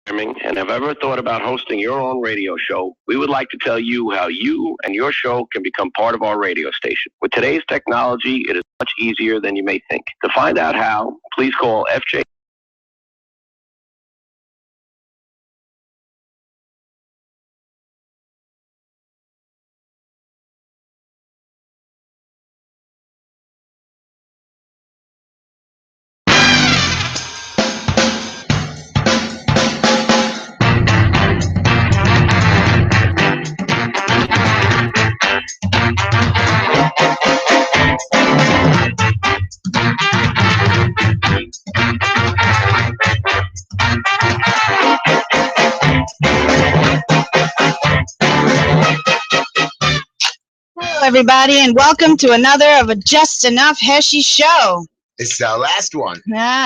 And have ever thought about hosting your own radio show, we would like to tell you how you and your show can become part of our radio station. With today's technology, it is much easier than you may think. To find out how, please call FJ. Hello, everybody, and welcome to another of a Just Enough Heshy show. It's our last one.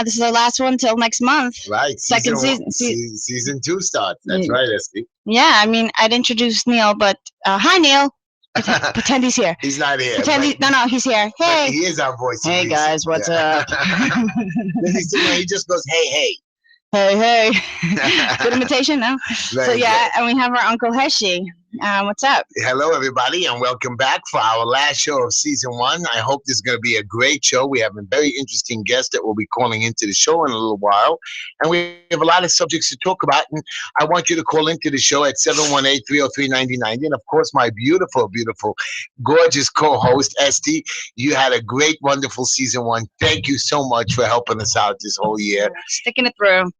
This is our last one till next month. Right. Second season. Season 2 starts. That's right, Esty. Yeah, I mean, I'd introduce Neil, but hi, Neil. Pretend he's here. He's not here. No, he's here. Hey. He is our voice. Hey, guys, what's up? He just goes, hey. Hey. Good imitation, no? So, yeah, and we have our Uncle Heshy. What's up? Hello, everybody, and welcome back for our last show of season 1. I hope this is going to be a great show. We have a very interesting guest that will be calling into the show in a little while, and we have a lot of subjects to talk about. And I want you to call into the show at 718-303-9090. And of course, my beautiful, gorgeous co-host Esty. You had a great, wonderful season 1. Thank you so much for helping us out this whole year. Sticking it through.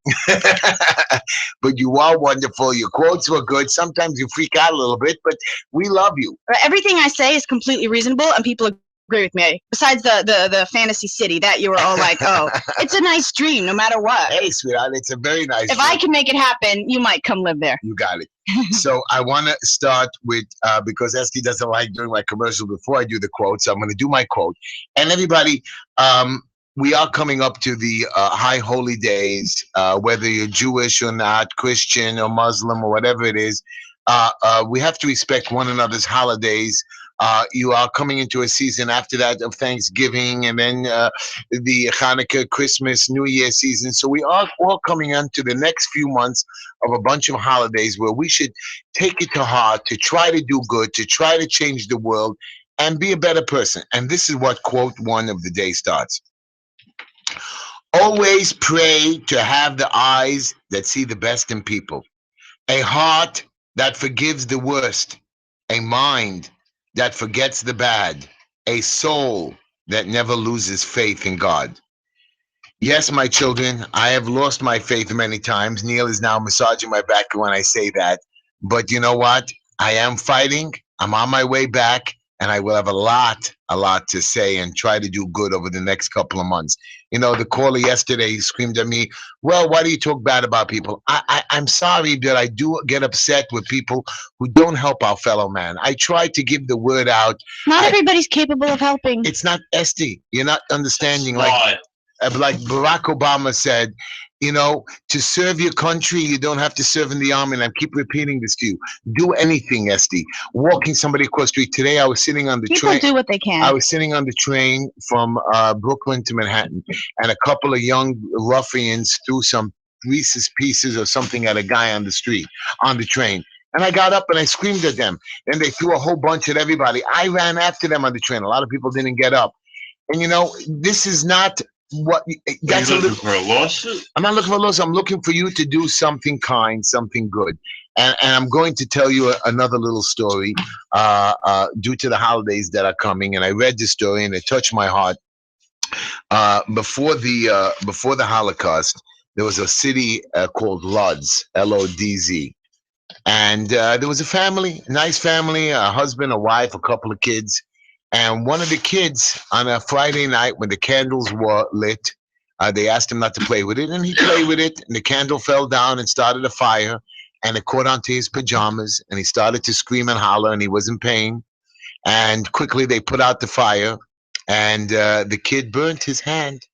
But you are wonderful. Your quotes were good. Sometimes you freak out a little bit, but we love you. Everything I say is completely reasonable, and people agree with me. Besides the fantasy city that you were all like, oh, it's a nice dream no matter what. Hey, sweetheart, it's a very nice If dream. I can make it happen, you might come live there. You got it. So I want to start with, because Esty doesn't like doing my commercial before I do the quote, so I'm going to do my quote. And everybody, we are coming up to the high holy days, whether you're Jewish or not, Christian or Muslim or whatever it is. We have to respect one another's holidays. You are coming into a season after that of Thanksgiving, and then the Hanukkah, Christmas, New Year season. So we are all coming into the next few months of a bunch of holidays where we should take it to heart to try to do good, to try to change the world and be a better person. And this is what quote 1 of the day starts. Always pray to have the eyes that see the best in people, a heart that forgives the worst, a mind that forgets the bad, a soul that never loses faith in God. Yes, my children, I have lost my faith many times. Neil is now massaging my back when I say that. But you know what? I am fighting. I'm on my way back. And I will have a lot to say and try to do good over the next couple of months. You know, the caller yesterday screamed at me, well, why do you talk bad about people? I'm sorry that I do get upset with people who don't help our fellow man. I try to give the word out. Not everybody's capable of helping. It's not Esty. You're not understanding. Like Barack Obama said, you know, to serve your country, you don't have to serve in the army. And I keep repeating this to you. Do anything, Esty. Walking somebody across the street. Today, I was sitting on the train. People do what they can. I was sitting on the train from Brooklyn to Manhattan, and a couple of young ruffians threw some Reese's Pieces or something at a guy on the street, on the train. And I got up and I screamed at them. And they threw a whole bunch at everybody. I ran after them on the train. A lot of people didn't get up. And, you know, this is not... That's Are you looking for a lawsuit? I'm not looking for a lawsuit. I'm looking for you to do something kind, something good. And I'm going to tell you another little story due to the holidays that are coming. And I read this story and it touched my heart. Before the Holocaust, there was a city called Lodz, L-O-D-Z. And there was a family, a nice family, a husband, a wife, a couple of kids. And one of the kids on a Friday night when the candles were lit, they asked him not to play with it. And he played with it. And the candle fell down and started a fire. And it caught onto his pajamas. And he started to scream and holler. And he was in pain. And quickly they put out the fire. And the kid burnt his hand.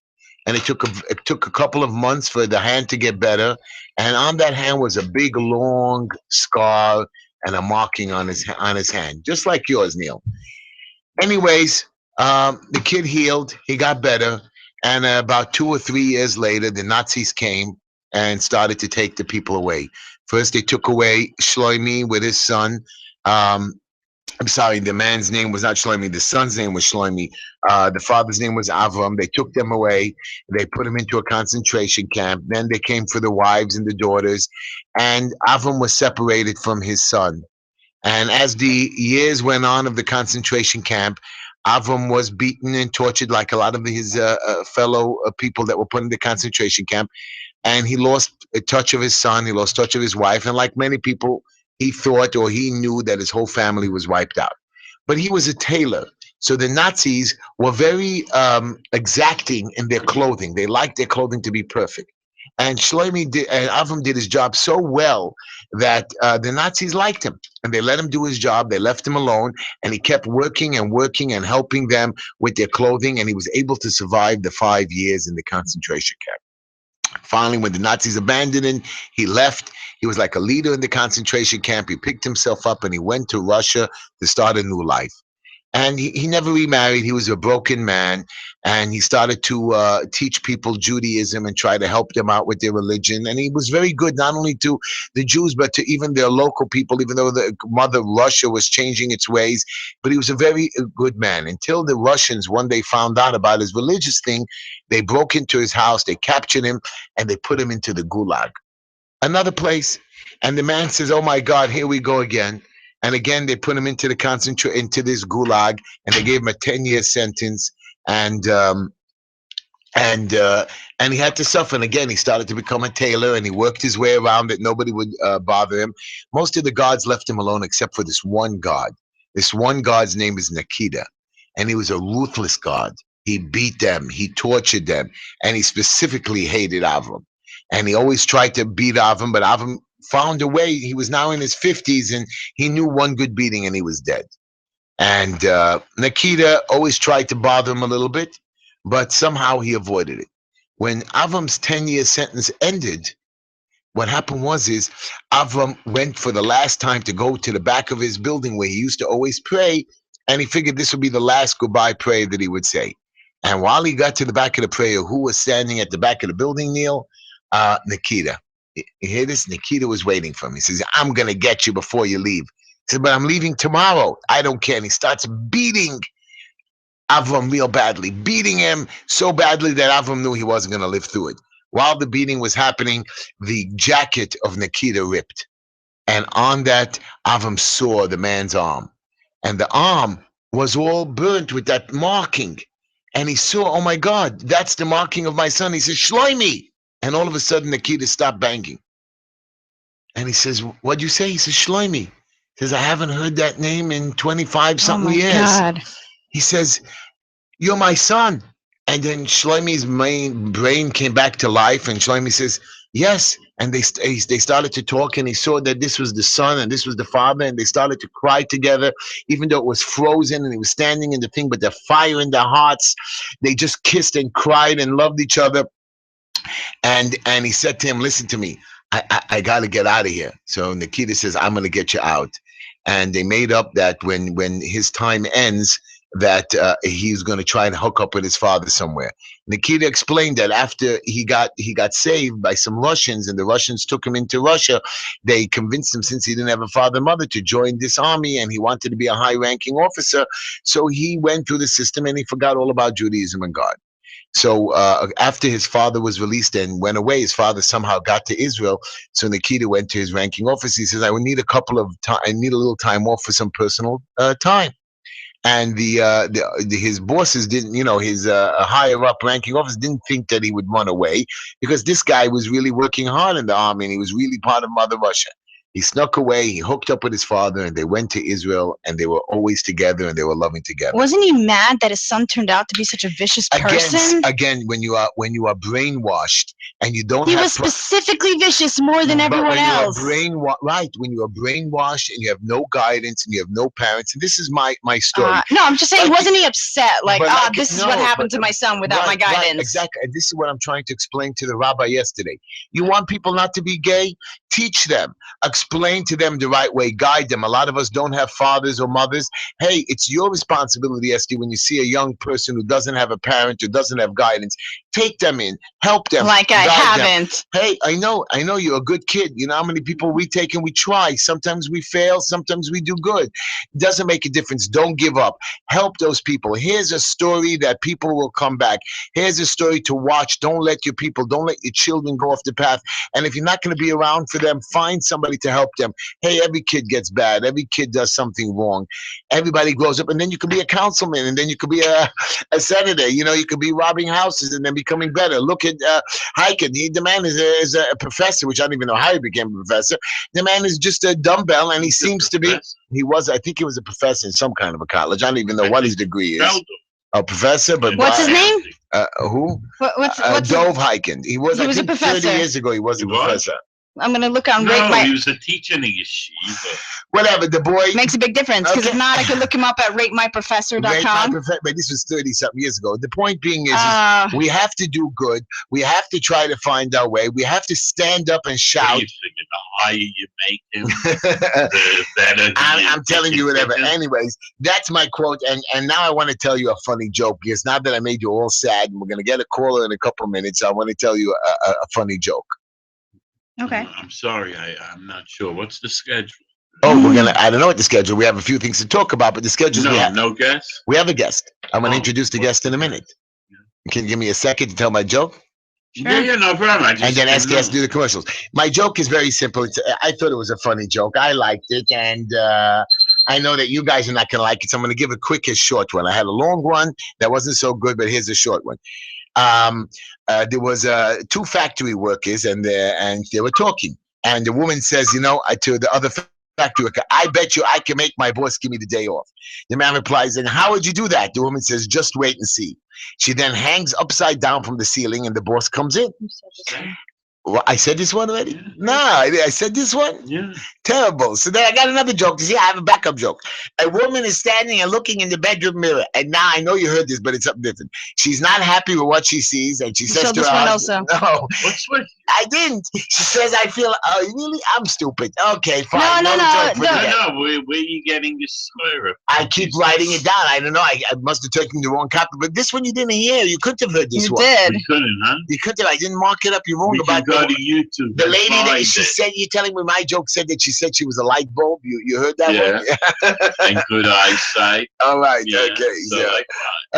And it took a couple of months for the hand to get better. And on that hand was a big, long scar and a marking on his hand. Just like yours, Neil. Anyways, the kid healed. He got better. And about 2 or 3 years later, the Nazis came and started to take the people away. First, they took away Shloimi with his son. Um, I'm sorry, the man's name was not Shlomi. The son's name was Shlomi. The father's name was Avram. They took them away. They put them into a concentration camp. Then they came for the wives and the daughters. And Avram was separated from his son. And as the years went on of the concentration camp, Avram was beaten and tortured like a lot of his fellow people that were put in the concentration camp. And he lost touch of his son. He lost touch of his wife. And like many people, he thought or he knew that his whole family was wiped out. But he was a tailor. So the Nazis were very exacting in their clothing. They liked their clothing to be perfect. And Avram did his job so well that the Nazis liked him. And they let him do his job. They left him alone. And he kept working and working and helping them with their clothing. And he was able to survive the 5 years in the concentration camp. Finally, when the Nazis abandoned him, he left. He was like a leader in the concentration camp. He picked himself up and he went to Russia to start a new life. And he never remarried. He was a broken man. And he started to teach people Judaism and try to help them out with their religion. And he was very good, not only to the Jews, but to even their local people, even though the mother Russia was changing its ways. But he was a very good man until the Russians one day found out about his religious thing. They broke into his house, they captured him, and they put him into the Gulag, another place. And the man says, "Oh my God, here we go again." And again, they put him into the into this Gulag, and they gave him a 10-year sentence. And and he had to suffer. And again, he started to become a tailor, and he worked his way around it. Nobody would bother him. Most of the gods left him alone, except for this one god. This one god's name is Nikita, and he was a ruthless god. He beat them, he tortured them, and he specifically hated Avram. And he always tried to beat Avram, but Avram found a way. He was now in his 50s, and he knew one good beating, and he was dead. And Nikita always tried to bother him a little bit, but somehow he avoided it. When Avram's 10-year sentence ended, what happened is Avram went for the last time to go to the back of his building where he used to always pray, and he figured this would be the last goodbye prayer that he would say. And while he got to the back of the prayer, who was standing at the back of the building, Neil? Nikita. You hear this? Nikita was waiting for him. He says, "I'm going to get you before you leave." He said, "But I'm leaving tomorrow." "I don't care." And he starts beating Avram real badly, beating him so badly that Avram knew he wasn't going to live through it. While the beating was happening, the jacket of Nikita ripped. And on that, Avram saw the man's arm. And the arm was all burnt with that marking. And he saw, "Oh my God, that's the marking of my son." He says, "Shloimi." And all of a sudden, Nikita stopped banging. And he says, "What'd you say?" He says, "Shloimi." He says, "I haven't heard that name in 25 something years. God. He says, "You're my son." And then Shloimi's main brain came back to life. And Shloimi says, "Yes." And they started to talk, and he saw that this was the son and this was the father. And they started to cry together, even though it was frozen and he was standing in the thing, but the fire in their hearts, they just kissed and cried and loved each other. And he said to him, "Listen to me, I got to get out of here." So Nikita says, "I'm going to get you out." And they made up that when his time ends, that he's going to try and hook up with his father somewhere. Nikita explained that after he got saved by some Russians, and the Russians took him into Russia, they convinced him, since he didn't have a father and mother, to join this army, and he wanted to be a high-ranking officer. So he went through the system, and he forgot all about Judaism and God. So after his father was released and went away, his father somehow got to Israel. So Nikita went to his ranking officer. He says, "I would need I need a little time off for some personal time." And his bosses didn't, his higher up ranking officer didn't think that he would run away, because this guy was really working hard in the army, and he was really part of Mother Russia. He snuck away, he hooked up with his father, and they went to Israel, and they were always together, and they were loving together. Wasn't he mad that his son turned out to be such a vicious person? Again, when you are brainwashed and you don't He have was specifically vicious more than everyone else. Right, when you are brainwashed and you have no guidance and you have no parents, and this is my story. No, I'm just saying, wasn't he upset? This is what happened to my son without my guidance. Right, exactly. And this is what I'm trying to explain to the rabbi yesterday. You want people not to be gay? Teach them. Explain to them the right way. Guide them. A lot of us don't have fathers or mothers. Hey, it's your responsibility, Esther, when you see a young person who doesn't have a parent, who doesn't have guidance, Take them in, help them. Like I guide them. haven't. Hey, I know you're a good kid. You know how many people we take and we try. Sometimes we fail, sometimes we do good. Doesn't make a difference. Don't give up. Help those people. Here's a story that people will come back. Here's a story to watch. Don't let your children go off the path. And if you're not going to be around for them, find somebody to help them. Hey, every kid gets bad. Every kid does something wrong. Everybody grows up, and then you could be a councilman, and then you could be a senator. You know, you could be robbing houses and then becoming better. Look at Hiken. The man is a professor, which I don't even know how he became a professor. The man is just a dumbbell, and he seems to be. I think he was a professor in some kind of a college. I don't even know what his degree is. A professor, but what's his name? Who? What's Dove Hiken. He was a professor. 30 years ago. He was a professor. I'm gonna look on Rate My. He was a teacher in a yeshiva. Whatever, the boy makes a big difference because if not, I could look him up at ratemyprofessor.com. But this was 30-something years ago. The point being is we have to do good. We have to try to find our way. We have to stand up and shout. What do you figure? The higher you make him, the better. I'm telling you whatever. Anyways, that's my quote. And now I want to tell you a funny joke because now that I made you all sad, and we're gonna get a caller in a couple of minutes, I want to tell you a funny joke. Okay. I'm sorry, I'm not sure. What's the schedule? Oh, I don't know what the schedule. We have a few things to talk about, but the schedule. No guest? We have a guest. I'm going to introduce the guest in a minute. Yeah. Can you give me a second to tell my joke? Sure. Yeah, no problem. And then ask us to do the commercials. My joke is very simple. I thought it was a funny joke. I liked it, and I know that you guys are not going to like it, so I'm going to give a quick and short one. I had a long one that wasn't so good, but here's a short one. There was two factory workers, and they were talking. And the woman says, to the other factory worker, I bet you I can make my boss give me the day off. The man replies, and how would you do that? The woman says, just wait and see. She then hangs upside down from the ceiling, and the boss comes in. Well, I said this one already? Yeah. No, I said this one? Yeah. Terrible. So then I got another joke. You see, I have a backup joke. A woman is standing and looking in the bedroom mirror. And now I know you heard this, but it's something different. She's not happy with what she sees. And she says to her husband, no. What's what? I didn't. She says, I feel, really? I'm stupid. Okay, fine. No. Where are you getting this swear? I keep writing it down. I don't know. I must have taken the wrong copy. But this one you didn't hear. You couldn't have heard this one. You did. You couldn't, huh? You couldn't have. I didn't mark it up. You're wrong about go to YouTube. The lady that she said, you're telling me my joke said that she said she was a light bulb. You heard that one? Yeah. And good eyesight. All right. Yeah. Okay. So yeah.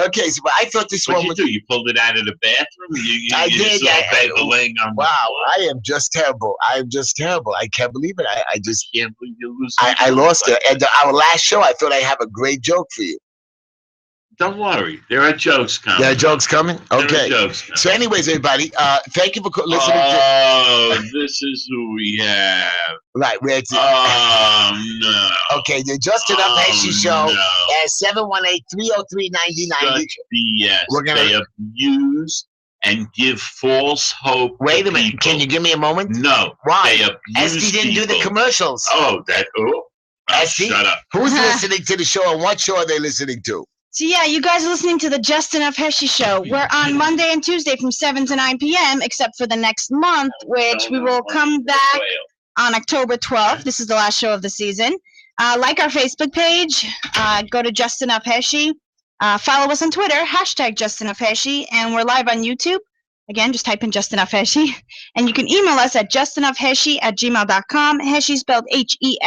Okay. So but I thought this one. What did you do? You pulled it out of the bathroom? I did. Saw laying on wow. I am just terrible. I can't believe it. I just can't believe you lose. I lost it. And our last show, I thought I have a great joke for you. Don't worry. There are jokes coming. There are jokes coming? Okay. There are jokes coming. So anyways, everybody, thank you for listening this is who we have. Right. No. Okay, the Just Enough Heshy Show at 718-303-9090. Such BS. They abuse and give false hope. Wait a minute. Can you give me a moment? No. Why? They abuse Esty didn't do the commercials. Esty? Shut up. Who's listening to the show, and what show are they listening to? So yeah, you guys are listening to the Just Enough Heshy Show. We're on Monday and Tuesday from 7 to 9 p.m., except for the next month, which we will come back on October 12th. This is the last show of the season. Like our Facebook page. Go to Just Enough Heshy. Follow us on Twitter, #JustEnoughHeshy, and we're live on YouTube. Again, just type in Just Enough Heshy. And you can email us at justenoughheshy@gmail.com. Heshy spelled Heshy.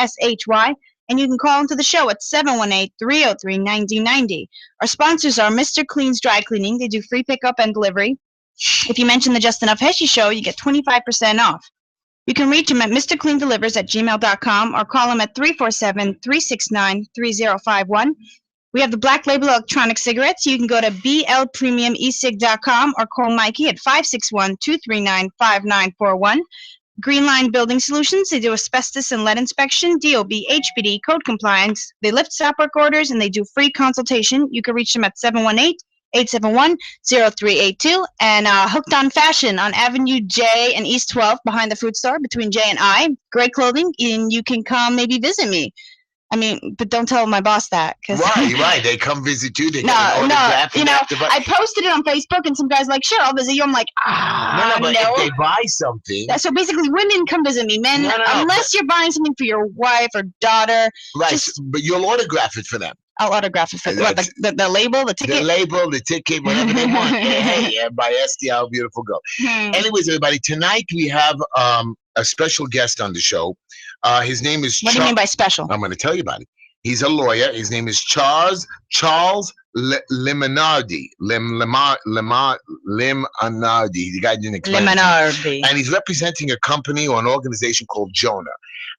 And you can call into the show at 718-303-9090. Our sponsors are Mr. Clean's Dry Cleaning. They do free pickup and delivery. If you mention the Just Enough Heshy Show, you get 25% off. You can reach him at mrcleandelivers@gmail.com or call him at 347-369-3051. We have the Black Label Electronic Cigarettes. You can go to blpremiumesig.com or call Mikey at 561-239-5941. Greenline Building Solutions, they do asbestos and lead inspection, DOB, HPD, code compliance. They lift stop work orders, and they do free consultation. You can reach them at 718-871-0382. And Hooked on Fashion on Avenue J and East 12th behind the food store between J and I. Great clothing, and you can come maybe visit me. I mean, but don't tell my boss that. Right. They come visit you. They no. I posted it on Facebook, and some guy's like, "Sure, I'll visit you." I'm like, no. If they buy something. So basically, women come visit me. Men, unless you're buying something for your wife or daughter. Right, but you'll autograph it for them. I'll autograph it for what, the label, the ticket? The label, the ticket, whatever they want. Hey, by Esty, our beautiful girl. Anyways, everybody, tonight we have a special guest on the show. His name is What do you mean by special? I'm going to tell you about it. He's a lawyer. His name is Charles Limonardi. Limonardi. The guy didn't explain. Limonardi. And he's representing a company or an organization called Jonah.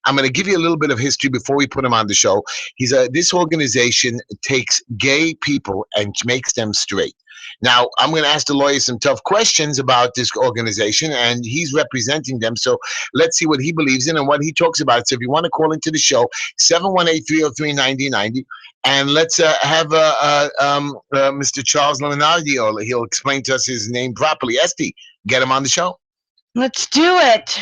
I'm going to give you a little bit of history before we put him on the show. This organization takes gay people and makes them straight. Now, I'm going to ask the lawyer some tough questions about this organization, and he's representing them. So let's see what he believes in and what he talks about. So if you want to call into the show, 718-303-9090, and let's have Mr. Charles Leonardi, or he'll explain to us his name properly. Esty, get him on the show. Let's do it.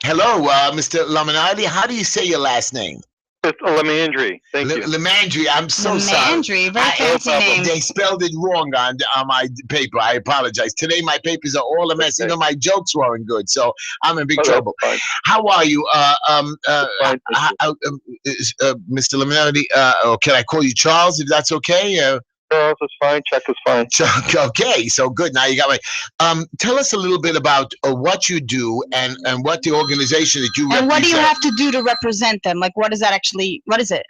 Hello, Mr. Leonardi. How do you say your last name? It's Lemandry. Thank you. Lemandry. I'm so sorry. Lemandry, very fancy name. They spelled it wrong on my paper. I apologize. Today my papers are all a mess. Even my jokes weren't good, so I'm in big trouble. How are you, Mr. Lemonade? Or can I call you Charles if that's okay? Charles is fine. Chuck is fine. Okay, so good. Now you got my. Tell us a little bit about what you do and what the organization that you represent. And what do you have to do to represent them? Like, what is that actually? What is it?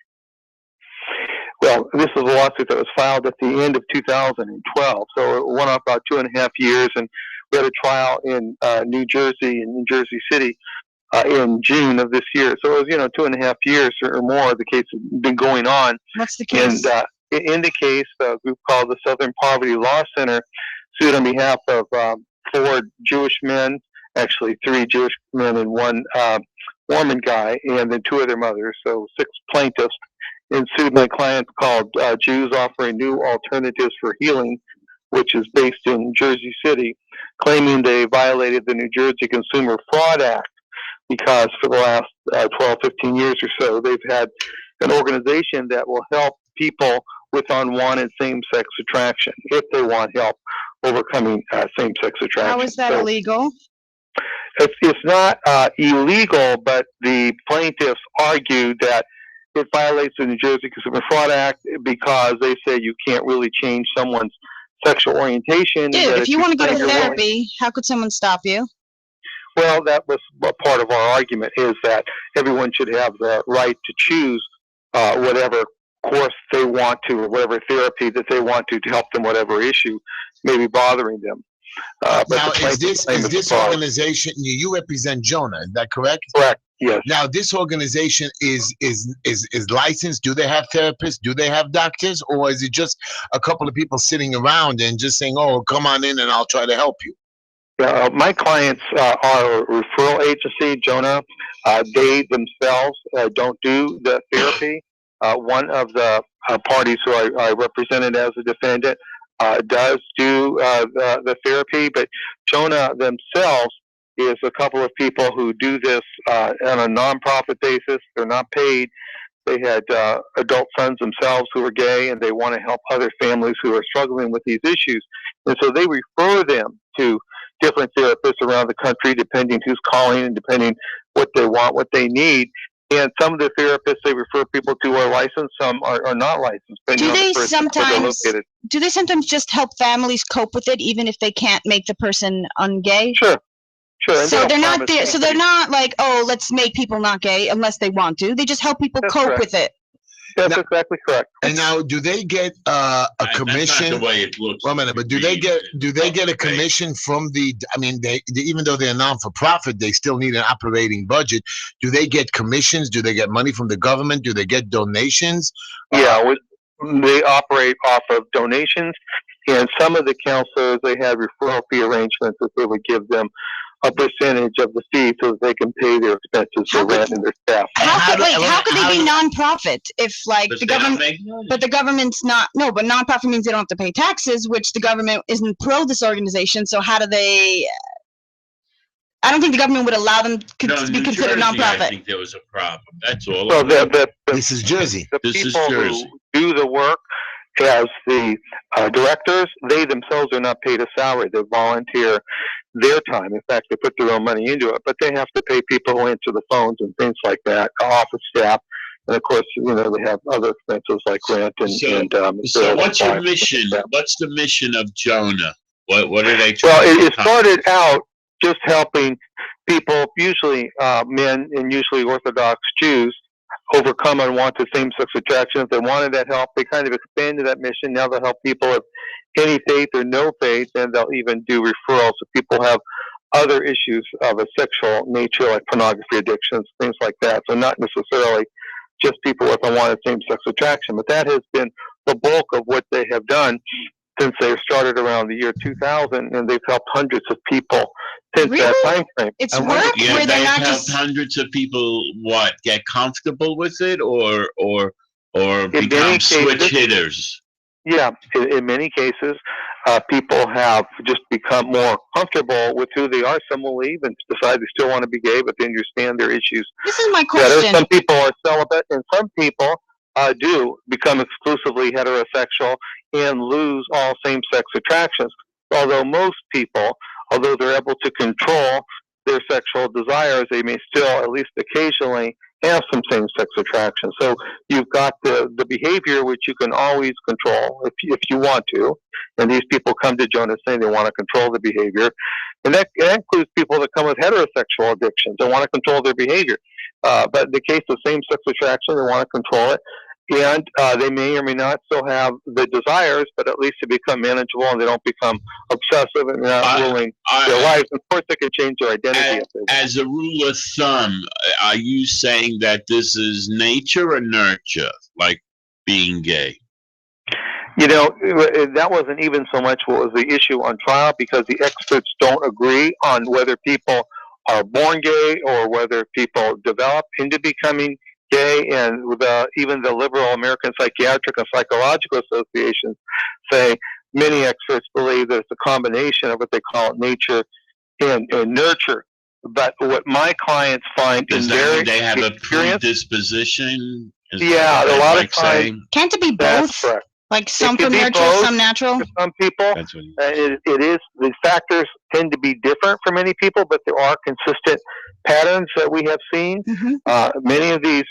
Well, this is a lawsuit that was filed at the end of 2012, so it went on about 2.5 years, and we had a trial in New Jersey, in New Jersey City, in June of this year. So it was, 2.5 years or more. The case has been going on. What's the case? And in the case, a group called the Southern Poverty Law Center sued on behalf of 4 Jewish men, actually 3 Jewish men and 1 Mormon guy, and then 2 of their mothers, so 6 plaintiffs, and sued my client called Jews Offering New Alternatives for Healing, which is based in Jersey City, claiming they violated the New Jersey Consumer Fraud Act because for the last 12, 15 years or so, they've had an organization that will help people with unwanted same-sex attraction if they want help overcoming same-sex attraction. How is that illegal? It's not illegal, but the plaintiffs argued that it violates the New Jersey Consumer Fraud Act because they say you can't really change someone's sexual orientation. Dude, if you want to go to therapy, how could someone stop you? Well, that was part of our argument, is that everyone should have the right to choose whatever course they want to, or whatever therapy that they want to help them whatever issue may be bothering them. Now, is this organization, you represent Jonah, is that correct? Correct, yes. Now, this organization is licensed. Do they have therapists? Do they have doctors? Or is it just a couple of people sitting around and just saying, oh, come on in and I'll try to help you? My clients are a referral agency, Jonah. They themselves don't do the therapy. One of the parties who I represented as a defendant does do the therapy, but Jonah themselves is a couple of people who do this on a nonprofit basis. They're not paid. They had adult sons themselves who are gay, and they want to help other families who are struggling with these issues. And so they refer them to different therapists around the country, depending who's calling and depending what they want, what they need. And some of the therapists they refer people to are licensed, some are not licensed. Do they sometimes just help families cope with it, even if they can't make the person ungay? Sure. So they're not there. So they're not like, oh, let's make people not gay unless they want to. They just help people cope with it. That's exactly correct. And now, do they get a commission? That's not the way it looks. One minute, but do they get a commission from the? I mean, they even though they're non-for-profit, they still need an operating budget. Do they get commissions? Do they get money from the government? Do they get donations? Yeah, they operate off of donations, and some of the counselors, they have referral fee arrangements that they would give them a percentage of the fee so that they can pay their expenses for rent and their staff. How could they be non-profit if, like, the government, but the government's not, no, but non-profit means they don't have to pay taxes, which the government isn't pro this organization, so how do they, I don't think the government would allow them to be considered non-profit. I think there was a problem, that's all. So this is Jersey. The people who do the work as the directors, they themselves are not paid a salary. They volunteer their time. In fact, they put their own money into it, but they have to pay people who answer the phones and things like that, office staff, And of course, they have other expenses like rent and So what's your mission? What's the mission of Jonah? What are they trying Well, to it started out just helping people, usually men and usually Orthodox Jews, overcome unwanted same-sex attraction. If they wanted that help, they kind of expanded that mission. Now they'll help people with any faith or no faith, and they'll even do referrals if people have other issues of a sexual nature, like pornography addictions, things like that. So not necessarily just people with unwanted same-sex attraction, but that has been the bulk of what they have done since they started around the year 2000, and they've helped hundreds of people since that time frame. It's work where they're not just hundreds of people get comfortable with it or become switch hitters. Yeah, in many cases, people have just become more comfortable with who they are. Some will leave and decide they still want to be gay, but they understand their issues. This is my question. Some people are celibate, and some people do become exclusively heterosexual and lose all same-sex attractions. Although most people, although they're able to control their sexual desires, they may still, at least occasionally, have some same-sex attraction. So you've got the behavior, which you can always control if you want to. And these people come to Jonah saying they want to control the behavior. And that includes people that come with heterosexual addictions. They want to control their behavior. But in the case of same-sex attraction, they want to control it. And they may or may not still have the desires, but at least they become manageable and they don't become obsessive and not ruling their lives. Of course, they can change their identity. As a rule of thumb, are you saying that this is nature or nurture, like being gay? That wasn't even so much what was the issue on trial, because the experts don't agree on whether people are born gay or whether people develop into becoming gay. And even the liberal American Psychiatric and Psychological Associations say many experts believe that it's a combination of what they call nature and nurture. But what my clients find is that they have a predisposition. Yeah, a lot of times. Can't it be both? That's correct. Like some from nurture, some natural? For some people, it is. The factors tend to be different for many people, but there are consistent patterns that we have seen. Mm-hmm. Many of these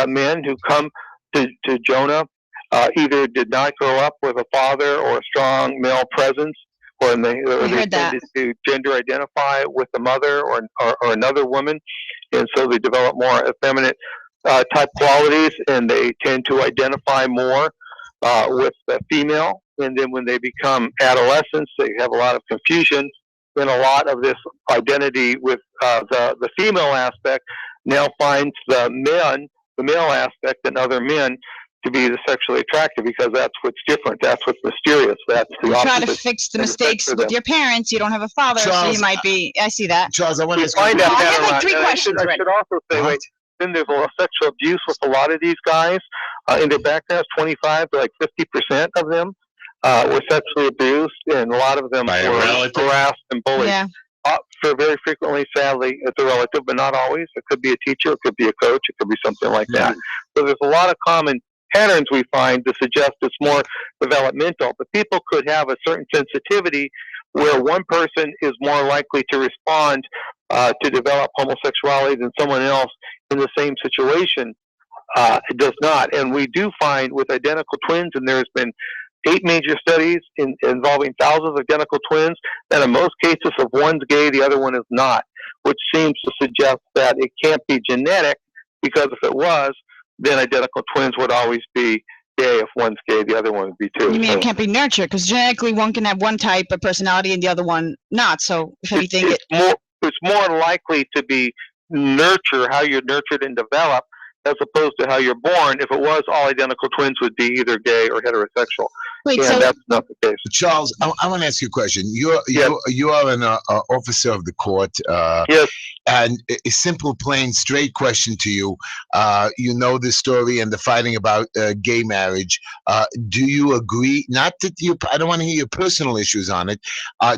men who come to Jonah either did not grow up with a father or a strong male presence, or they tended to gender identify with the mother or another woman, and so they develop more effeminate type qualities, and they tend to identify more with the female. And then when they become adolescents, they have a lot of confusion, and a lot of this identity with the female aspect now finds the male aspect and other men to be the sexually attractive, because that's what's different, that's what's mysterious, that's the opposite. You try to fix the mistakes with your parents. You don't have a father, Charles, so you might be. I see that. Charles, I want to find out. I have like 3 questions. I should also say, wait, then there's a lot of sexual abuse with a lot of these guys. In their backgrounds, 25 to like 50% of them were sexually abused, and a lot of them were harassed and bullied. Yeah. So very frequently, sadly, it's a relative, but not always. It could be a teacher, it could be a coach, it could be something like that. So there's a lot of common patterns we find to suggest it's more developmental. But people could have a certain sensitivity where one person is more likely to respond to develop homosexuality than someone else in the same situation does not. And we do find with identical twins, and there's been 8 major studies involving thousands of identical twins, that in most cases, if one's gay, the other one is not, which seems to suggest that it can't be genetic, because if it was, then identical twins would always be gay. If one's gay, the other one would be too. You mean it can't be nurtured, because genetically one can have one type of personality and the other one not. So if anything, it's more likely to be nurture, how you're nurtured and developed, as opposed to how you're born. If it was, all identical twins would be either gay or heterosexual. Wait, and so that's not the case. Charles, I want to ask you a question. You are an officer of the court. Yes. And a simple, plain, straight question to you. You know the story and the fighting about gay marriage. Do you agree? Not that I don't want to hear your personal issues on it.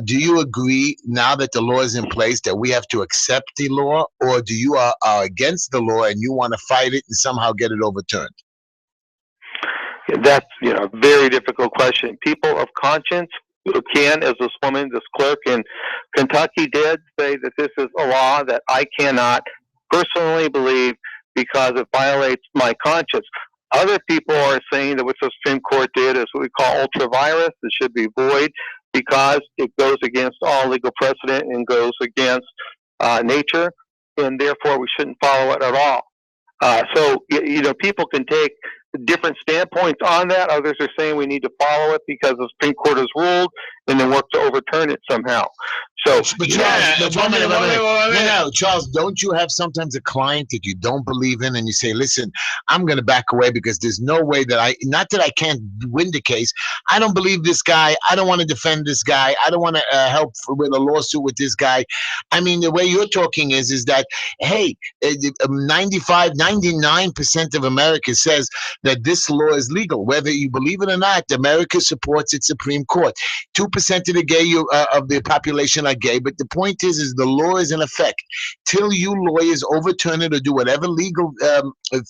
Do you agree, now that the law is in place, that we have to accept the law, or do you are against the law and you want to fight it and somehow get it overturned? That's a very difficult question. People of conscience can, as this woman, this clerk in Kentucky did, say that this is a law that I cannot personally believe because it violates my conscience. Other people are saying that what the Supreme Court did is what we call ultra virus. It should be void because it goes against all legal precedent and goes against nature, and therefore we shouldn't follow it at all. So, people can take different standpoints on that. Others are saying we need to follow it because the Supreme Court has ruled and then work to overturn it somehow. So, but Charles, don't you have sometimes a client that you don't believe in and you say, listen, I'm going to back away because there's no way that not that I can't win the case. I don't believe this guy. I don't want to defend this guy. I don't want to help with a lawsuit with this guy. I mean, the way you're talking is that, hey, 99% of America says that this law is legal. Whether you believe it or not, America supports its Supreme Court. 2% of the of the population are gay, but the point is the law is in effect. Till you lawyers overturn it or do whatever legal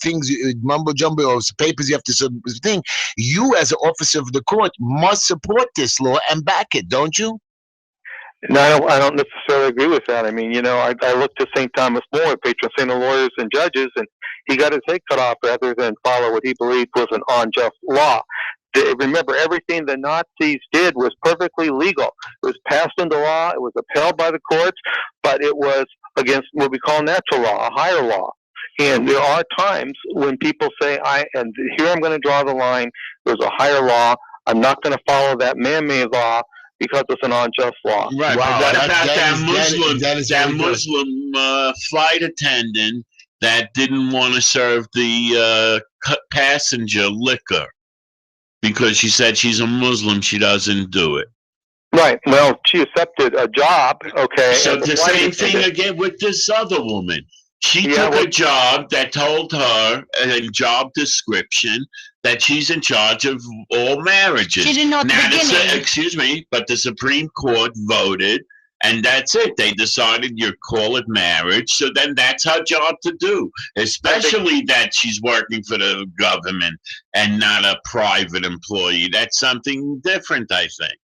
things, mumbo jumbo or papers you have to thing, you as an officer of the court must support this law and back it, don't you? No, I don't necessarily agree with that. I mean, I looked to St. Thomas More, patron saint of lawyers and judges, and he got his head cut off rather than follow what he believed was an unjust law. Remember, everything the Nazis did was perfectly legal. It was passed into law, it was upheld by the courts, but it was against what we call natural law, a higher law. And there are times when people say, and here I'm going to draw the line, there's a higher law, I'm not going to follow that man-made law, because it's an unjust law. Right. Wow, that Muslim flight attendant that didn't want to serve the passenger liquor because she said she's a Muslim, she doesn't do it. Right. Well, she accepted a job. Okay. So the same thing again with this other woman. She took a job that told her a job description that she's in charge of all marriages. She didn't know at the beginning. Excuse me, but the Supreme Court voted, and that's it. They decided you call it marriage, so then that's her job to do, especially that she's working for the government and not a private employee. That's something different, I think.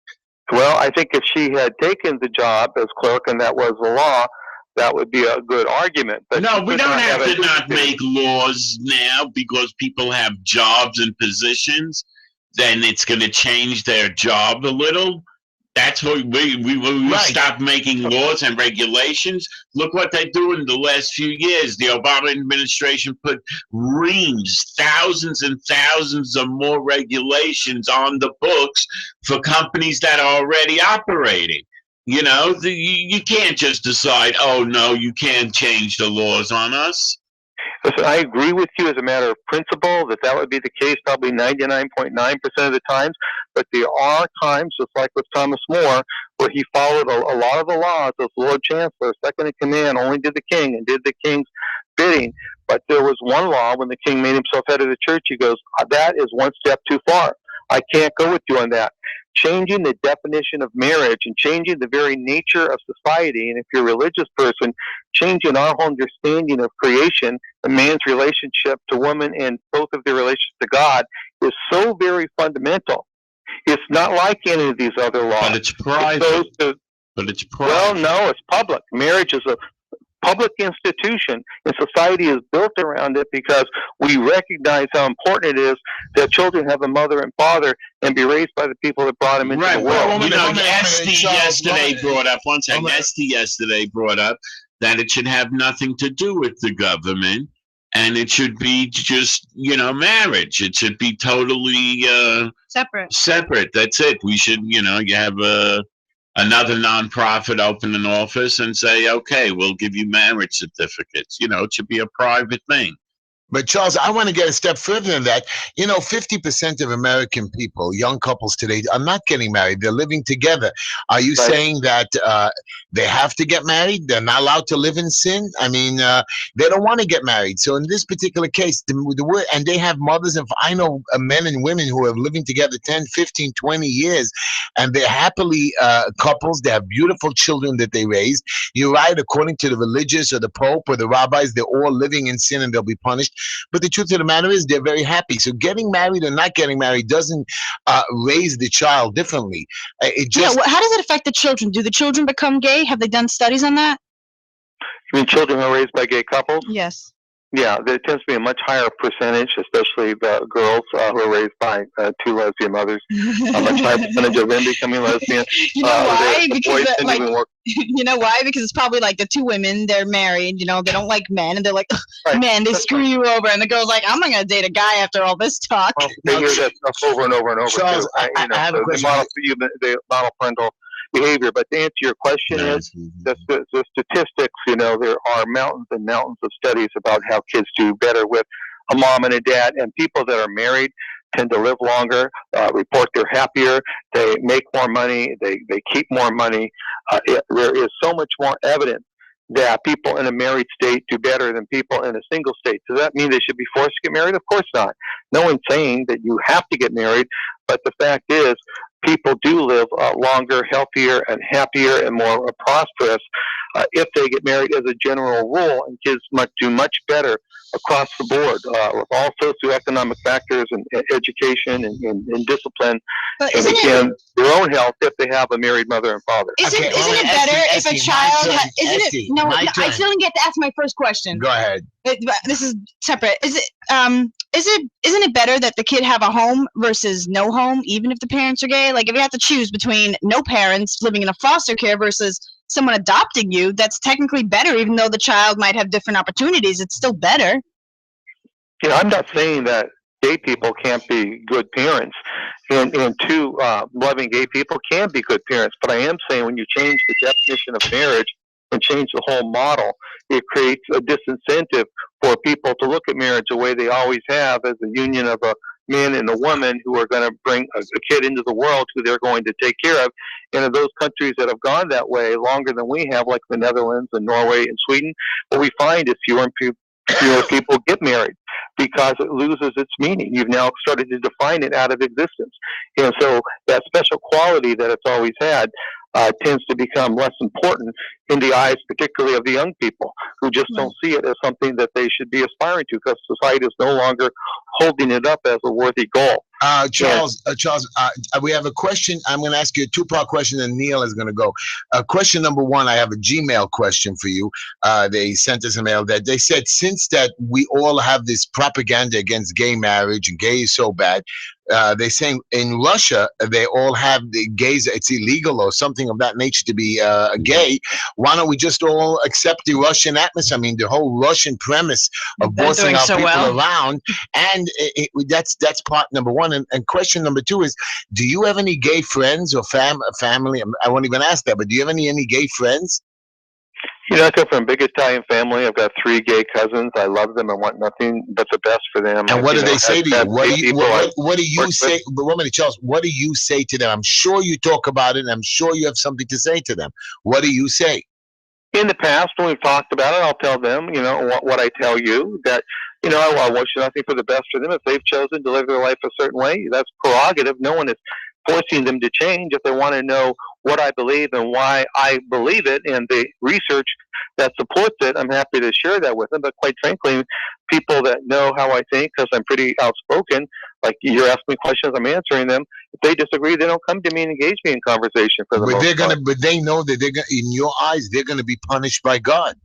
Well, I think if she had taken the job as clerk and that was the law, that would be a good argument. But no, we don't have to not make laws now because people have jobs and positions. Then it's going to change their job a little. That's what we stop making laws and regulations. Look what they do in the last few years. The Obama administration put reams, thousands and thousands of more regulations on the books for companies that are already operating. You can't just decide, oh, no, you can't change the laws on us. Listen, I agree with you as a matter of principle that would be the case probably 99.9% of the times. But there are times, just like with Thomas More, where he followed a lot of the laws as Lord Chancellor, second in command, only did the king and did the king's bidding. But there was one law when the king made himself head of the church, he goes, that is one step too far. I can't go with you on that. Changing the definition of marriage and changing the very nature of society, and if you're a religious person, changing our whole understanding of creation, a man's relationship to woman and both of their relationship to God is so very fundamental. It's not like any of these other laws. But it's private. Well, no, it's public. Marriage is a public institution, and society is built around it because we recognize how important it is that children have a mother and father and be raised by the people that brought them into the world. Esty yesterday brought up that it should have nothing to do with the government, and it should be just, marriage. It should be totally separate. That's it. We should, you have another nonprofit open an office and say, okay, we'll give you marriage certificates. It should be a private thing. But Charles, I want to get a step further than that. 50% of American people, young couples today, are not getting married. They're living together. Are you saying that they have to get married? They're not allowed to live in sin? I mean, they don't want to get married. So in this particular case, and they have mothers, and I know men and women who are living together 10, 15, 20 years, and they're happily couples. They have beautiful children that they raise. You're right, according to the religious or the Pope or the rabbis, they're all living in sin and they'll be punished. But the truth of the matter is they're very happy. So getting married or not getting married doesn't raise the child differently. How does it affect the children? Do the children become gay? Have they done studies on that? You mean children who are raised by gay couples? Yes. Yeah, there tends to be a much higher percentage, especially the girls who are raised by two lesbian mothers. A much higher percentage of them becoming lesbian. You know why? The Because boys tend to even work. you know why? Because it's probably like the two women, they're married, you know, they don't like men, and they're like, Right. man, they That's screw you over, and the girl's like, I'm not gonna date a guy after all this talk. Well, they hear that stuff over and over and over Charles, too. I have a question. They model parental behavior. But to answer your question, is the statistics. You know, there are mountains and mountains of studies about how kids do better with a mom and a dad, and people that are married tend to live longer, report they're happier, they make more money, they keep more money. There is so much more evidence that people in a married state do better than people in a single state. Does that mean they should be forced to get married? Of course not. No one's saying that you have to get married, but the fact is people do live longer, healthier, and happier and more prosperous if they get married as a general rule, and kids do much better across the board with all socioeconomic factors and education and discipline, But and again, their own health if they have a married mother and father. Isn't it better if a child I still didn't get to ask my first question. Go ahead. This is separate. Isn't it better that the kid have a home versus no home, even if the parents are gay? Like, if you have to choose between no parents living in a foster care versus someone adopting you, that's technically better, even though the child might have different opportunities. It's still better. You know, I'm not saying that gay people can't be good parents, and two loving gay people can be good parents. But I am saying when you change the definition of marriage and change the whole model, it creates a disincentive for people to look at marriage the way they always have, as a union of a man and a woman who are going to bring a kid into the world who they're going to take care of. And in those countries that have gone that way longer than we have, like the Netherlands and Norway and Sweden, what we find is fewer people get married because it loses its meaning. You've now started to define it out of existence. And so that special quality that it's always had tends to become less important in the eyes, particularly of the young people, who just don't see it as something that they should be aspiring to, because society is no longer holding it up as a worthy goal. Charles, we have a question. I'm going to ask you a two-part question, and Neil is going to go. Question number one, I have a Gmail question for you. They sent us a mail that they said, since that we all have this propaganda against gay marriage and gay is so bad, they're saying in Russia, they all have the gays, it's illegal or something of that nature to be gay. Why don't we just all accept the Russian atmosphere? I mean, the whole Russian premise of bossing our people around. And that's part number one. And question number two is, do you have any gay friends or family? I won't even ask that, but do you have any gay friends? You know, I come from a big Italian family. I've got 3 gay cousins. I love them. I want nothing but the best for them. And what do they say to you? What do you say? But one minute, Charles, what do you say to them? I'm sure you talk about it, and I'm sure you have something to say to them. What do you say? In the past, when we've talked about it, I'll tell them, you know, what I tell you, that, you know, I wish nothing for the best for them. If they've chosen to live their life a certain way, that's prerogative. No one is forcing them to change. If they want to know what I believe and why I believe it and the research that supports it, I'm happy to share that with them. But quite frankly, people that know how I think, because I'm pretty outspoken, like you're asking me questions, I'm answering them. If they disagree, they don't come to me and engage me in conversation for the most part. But they know that they're gonna, in your eyes, they're going to be punished by God.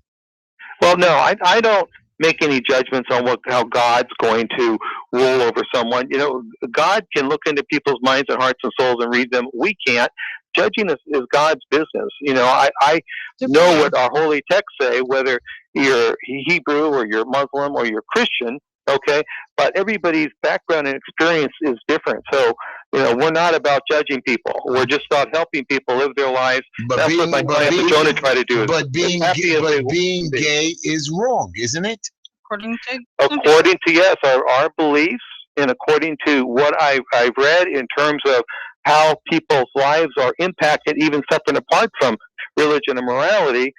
Well, no, I don't make any judgments on how God's going to rule over someone. You know, God can look into people's minds and hearts and souls and read them. We can't. Judging is God's business. You know, I know what our holy texts say, whether you're Hebrew or you're Muslim or you're Christian, okay? But everybody's background and experience is different. So, you know, we're not about judging people. We're just about helping people live their lives. That's what my client Jonah tried to do. But being gay is wrong, isn't it? According to yes, our beliefs, and according to what I've read in terms of how people's lives are impacted, even separate apart from religion and morality,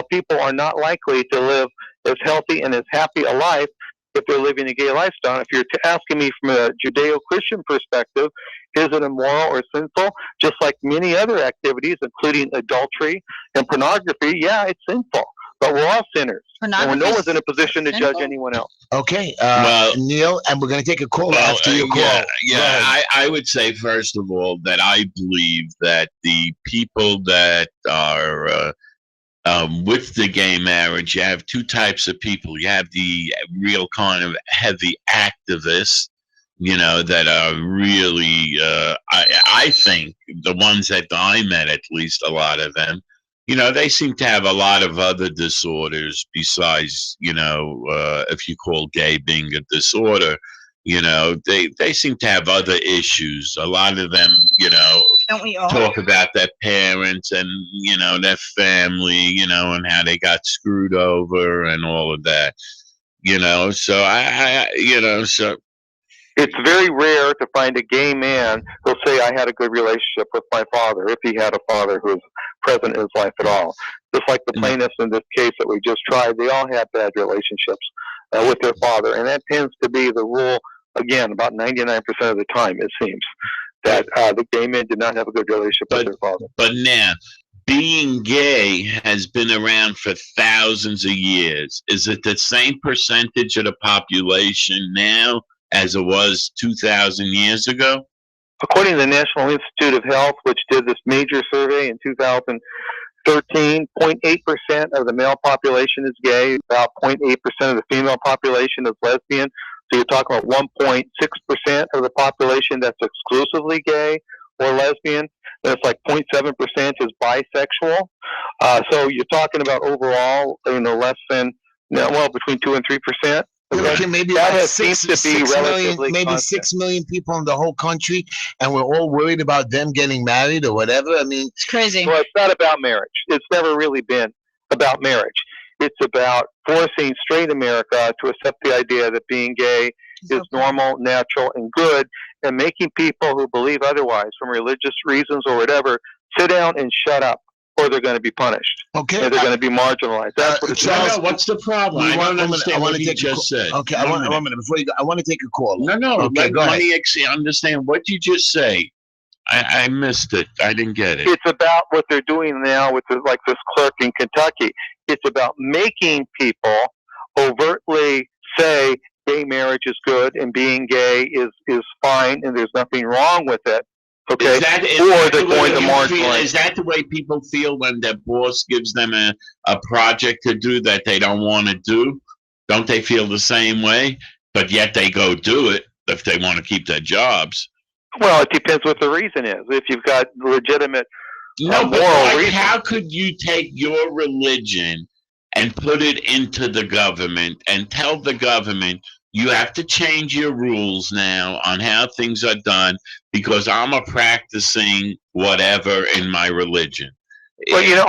people are not likely to live as healthy and as happy a life if they're living a gay lifestyle. If you're asking me from a Judeo-Christian perspective, is it immoral or sinful? Just like many other activities, including adultery and pornography, yeah, it's sinful. But we're all sinners, and no one's in a position to judge anyone else. Okay, Neil, and we're going to take a call after your call. I would say, first of all, that I believe that the people that are with the gay marriage, you have two types of people. You have the real kind of heavy activists, that are really, I think the ones that I met, at least a lot of them, they seem to have a lot of other disorders besides, if you call gay being a disorder, they seem to have other issues. A lot of them, Don't we all? talk about their parents and, their family, and how they got screwed over and all of that, so so It's very rare to find a gay man who'll say, I had a good relationship with my father, if he had a father who was present in his life at all. Just like the plaintiffs in this case that we just tried, they all had bad relationships with their father. And that tends to be the rule, again, about 99% of the time, it seems, that the gay men did not have a good relationship with their father. But now, being gay has been around for thousands of years. Is it the same percentage of the population now as it was 2,000 years ago? According to the National Institute of Health, which did this major survey in 2013, 0.8% of the male population is gay, about 0.8% of the female population is lesbian. So you're talking about 1.6% of the population that's exclusively gay or lesbian. And it's like 0.7% is bisexual. So you're talking about overall, less than, between 2 and 3%. Okay, maybe that about seems to be relatively maybe constant. 6 million people in the whole country, and we're all worried about them getting married or whatever. I mean, It's crazy. Well, it's not about marriage. It's never really been about marriage. It's about forcing straight America to accept the idea that being gay is normal, natural, and good, and making people who believe otherwise, from religious reasons or whatever, sit down and shut up, or they're going to be punished. okay, And they're going to be marginalized. That's what it's Charles, about. What's the problem? I don't understand what you just said. Okay, I want a minute before you go. I want to take a call. No. Okay, go ahead. Let me understand what you just say. I missed it. I didn't get it. It's about what they're doing now with like this clerk in Kentucky. It's about making people overtly say gay marriage is good and being gay is fine and there's nothing wrong with it. Okay, Is that the way people feel when their boss gives them a project to do that they don't want to do? Don't they feel the same way? But yet they go do it if they want to keep their jobs. Well, it depends what the reason is. If you've got legitimate moral reason. How could you take your religion and put it into the government and tell the government you have to change your rules now on how things are done because I'm a practicing whatever in my religion? Well,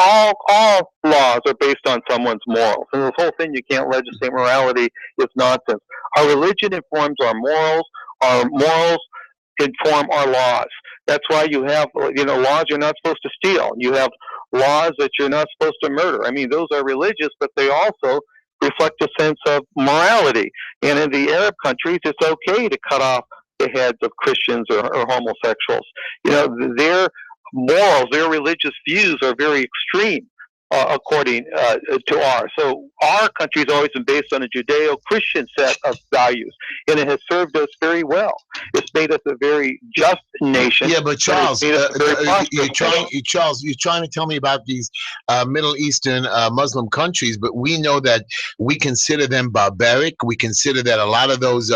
all laws are based on someone's morals. And this whole thing, you can't legislate morality, is nonsense. Our religion informs our morals. Our morals inform our laws. That's why you have, laws you're not supposed to steal. You have laws that you're not supposed to murder. I mean, those are religious, but they also reflect a sense of morality. And in the Arab countries, it's okay to cut off the heads of Christians or homosexuals. Their morals, their religious views are very extreme. According to ours. So our country has always been based on a Judeo-Christian set of values, and it has served us very well. It's made us a very just nation. Yeah, but Charles, you're trying to tell me about these Middle Eastern Muslim countries, but we know that we consider them barbaric. We consider that a lot of those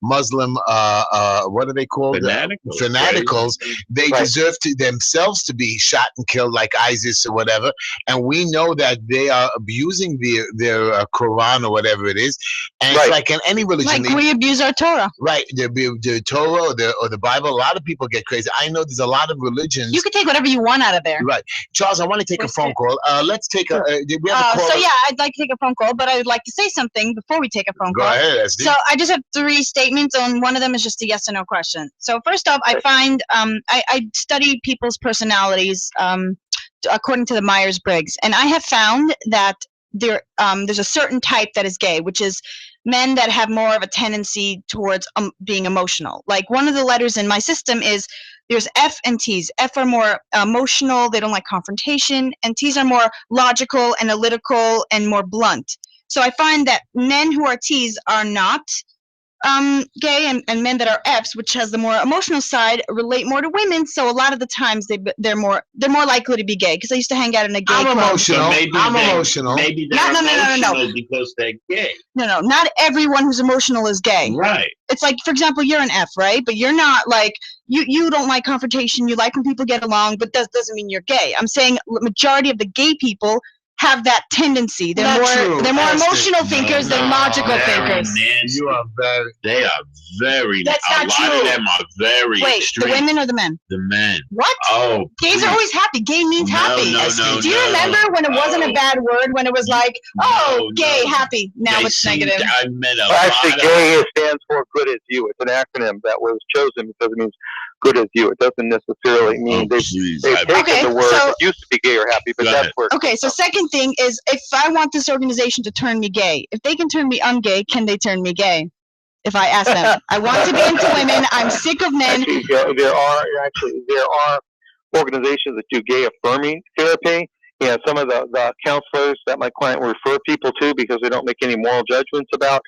Muslim, what are they called? Fanaticals. They deserve themselves to be shot and killed like ISIS or whatever, and we know that they are abusing their Quran or whatever it is, and it's like in any religion. Like we abuse our Torah. Right, the Torah or the Bible. A lot of people get crazy. I know there's a lot of religions. You can take whatever you want out of there. Right, Charles. I want to take a phone call. Let's take a. Did we have a call? So yeah, I'd like to take a phone call, but I would like to say something before we take a phone call. Go ahead, SD. So I just have 3 statements, and one of them is just a yes or no question. So first off, I find I study people's personalities. According to the Myers-Briggs, and I have found that there's a certain type that is gay, which is men that have more of a tendency towards being emotional. Like one of the letters in my system is there's F and T's. F are more emotional, they don't like confrontation, and T's are more logical, analytical, and more blunt. So I find that men who are T's are not gay and men that are Fs, which has the more emotional side, relate more to women. So a lot of the times they're more likely to be gay. Because I used to hang out in a gay club. Emotional. So maybe I'm emotional. Maybe they're emotional because they're gay. No, not everyone who's emotional is gay. Right. It's like, for example, you're an F, right? But you're not like you don't like confrontation. You like when people get along, but that doesn't mean you're gay. I'm saying the majority of the gay people have that tendency. They're more emotional thinkers than logical thinkers. You are they are very. That's not true. A lot of them are very. Wait, extreme. the women or the men? The men. What? Oh, gays are always happy. Gay means happy. No, do you remember when it wasn't a bad word? When it was like, gay, happy. Now it's negative. I met actually, gay stands for good as you. It's an acronym that was chosen because it means good as you. It doesn't necessarily mean they've taken the word. It used to be gay or happy, but that's where. Okay, so second thing is, if I want this organization to turn me gay, if they can turn me ungay, can they turn me gay? If I ask them, I want to be into women. I'm sick of men. There are organizations that do gay affirming therapy. Yeah, some of the counselors that my client will refer people to because they don't make any moral judgments about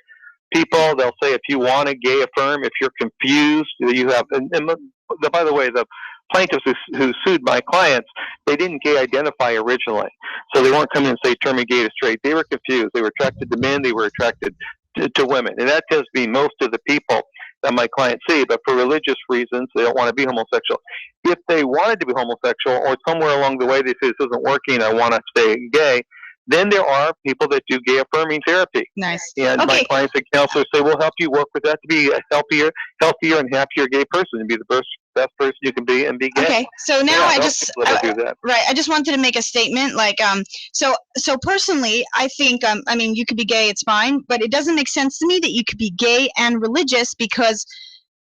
people. They'll say, if you want to gay affirm, if you're confused, you have. And by the way, the plaintiffs who sued my clients, they didn't gay identify originally, so they weren't coming and say turn me gay to straight. They were confused. They were attracted to men. They were attracted to women, and that tends to be most of the people that my clients see. But for religious reasons, they don't want to be homosexual. If they wanted to be homosexual, or somewhere along the way they say this isn't working, I want to stay gay, then there are people that do gay affirming therapy. Nice. And my clients and counselors say, we'll help you work with that to be a healthier and happier gay person, and be the best person you can be and be gay. Okay, so now I just right. I just wanted to make a statement, like so personally, I think I mean, you could be gay, it's fine, but it doesn't make sense to me that you could be gay and religious, because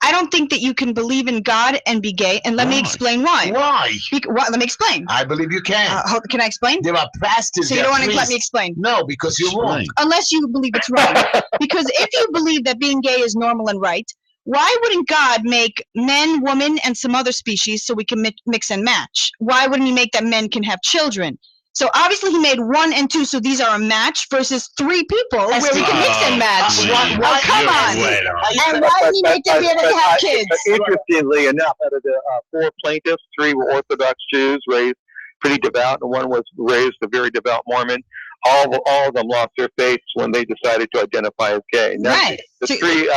I don't think that you can believe in God and be gay, and let me explain why. Why? Let me explain. I believe you can. Can I explain? There are pastors. So you don't want to let me explain? No, because you're wrong. Unless you believe it's wrong. Because if you believe that being gay is normal and right, why wouldn't God make men, women, and some other species so we can mix and match? Why wouldn't he make that men can have children? So obviously he made 1 and 2, so these are a match, versus 3 people where we can mix and match. Well, come on. And why didn't he make them be able to have kids? Interestingly enough, out of the 4 plaintiffs, 3 were Orthodox Jews, raised pretty devout, and 1 was raised a very devout Mormon. All of them lost their faith when they decided to identify as gay. Now, right. The so 3, it'd be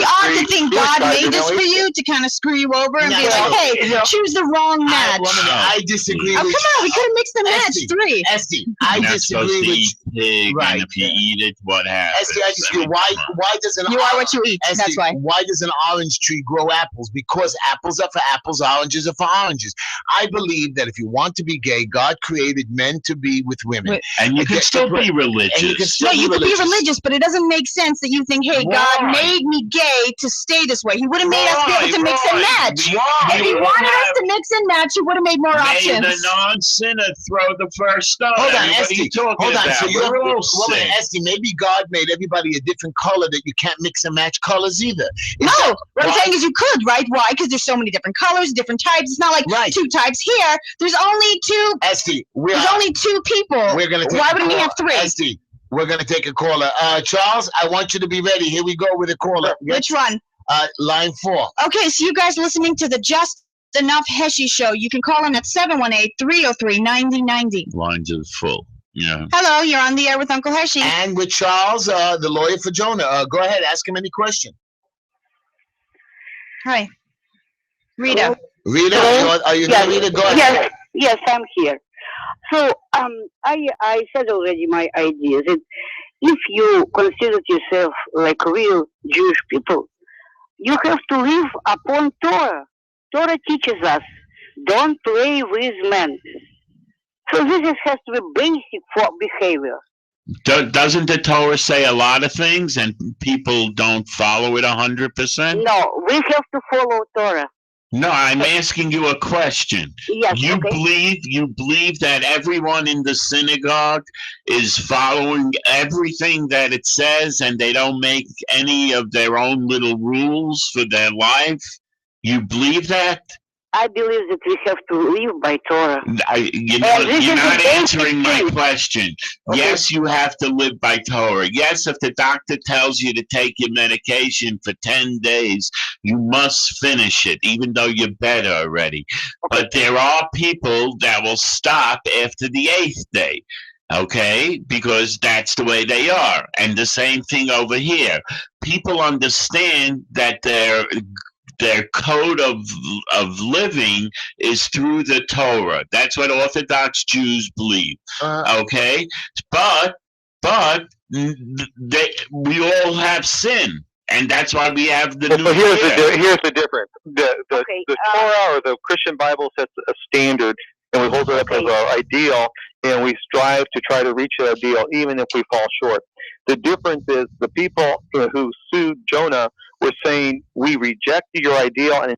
odd to think God made this for you to kind of screw you over and be like, hey, choose the wrong match. I disagree. Oh, come on, we could have mixed and matched 3. Esty, I disagree with pig, and if you eat it, what happens? Esty, I disagree. Why does you are what you eat? Esty, that's why. Why does an orange tree grow apples? Because apples are for apples, oranges are for oranges. I believe that if you want to be gay, God created men to be with women. And you can still be religious. You could be religious, but it doesn't make sense that you think, hey, God made me gay to stay this way. He would have made us be able to mix and match. If he wanted us to mix and match, he would have made more options. Made the non-sinner throw the first stone. Hold on, Esty. Hold on. So you're a woman, Esty. Maybe God made everybody a different color that you can't mix and match colors either. No, what I'm saying is you could, right? Why? Because there's so many different colors, different types. It's not like 2 types here. There's only 2. Esty, there's only 2 people. Why wouldn't we have 3? Esty, we're gonna take a caller. Charles, I want you to be ready. Here we go with a caller. Which one? Line 4. Okay, so you guys listening to the Just Enough Heshy show. You can call in at 718-303-9090. Lines are full. Yeah. Hello, you're on the air with Uncle Heshy. And with Charles, the lawyer for Jonah. Go ahead, ask him any question. Hi. Rita. Rita, are you there, Rita? Go ahead. Yes, I'm here. So I said already my idea that if you consider yourself like real Jewish people, you have to live upon Torah. Torah teaches us, don't play with men. So this has to be basic for behavior. Doesn't the Torah say a lot of things and people don't follow it 100%? No, we have to follow Torah. No, I'm asking you a question. Yes, you believe that everyone in the synagogue is following everything that it says and they don't make any of their own little rules for their life? You believe that? I believe that we have to live by Torah. You're not answering my question. Okay. Yes, you have to live by Torah. Yes, if the doctor tells you to take your medication for 10 days, you must finish it, even though you're better already. Okay. But there are people that will stop after the 8th day. Okay, because that's the way they are. And the same thing over here. People understand that their code of living is through the Torah. That's what Orthodox Jews believe. Okay, but we all have sin, and that's why we have the new year. Here's the difference. The Torah or the Christian Bible sets a standard, and we hold it up as our ideal, and we strive to try to reach that ideal, even if we fall short. The difference is the people who sued Jonah were saying, we reject your ideal, and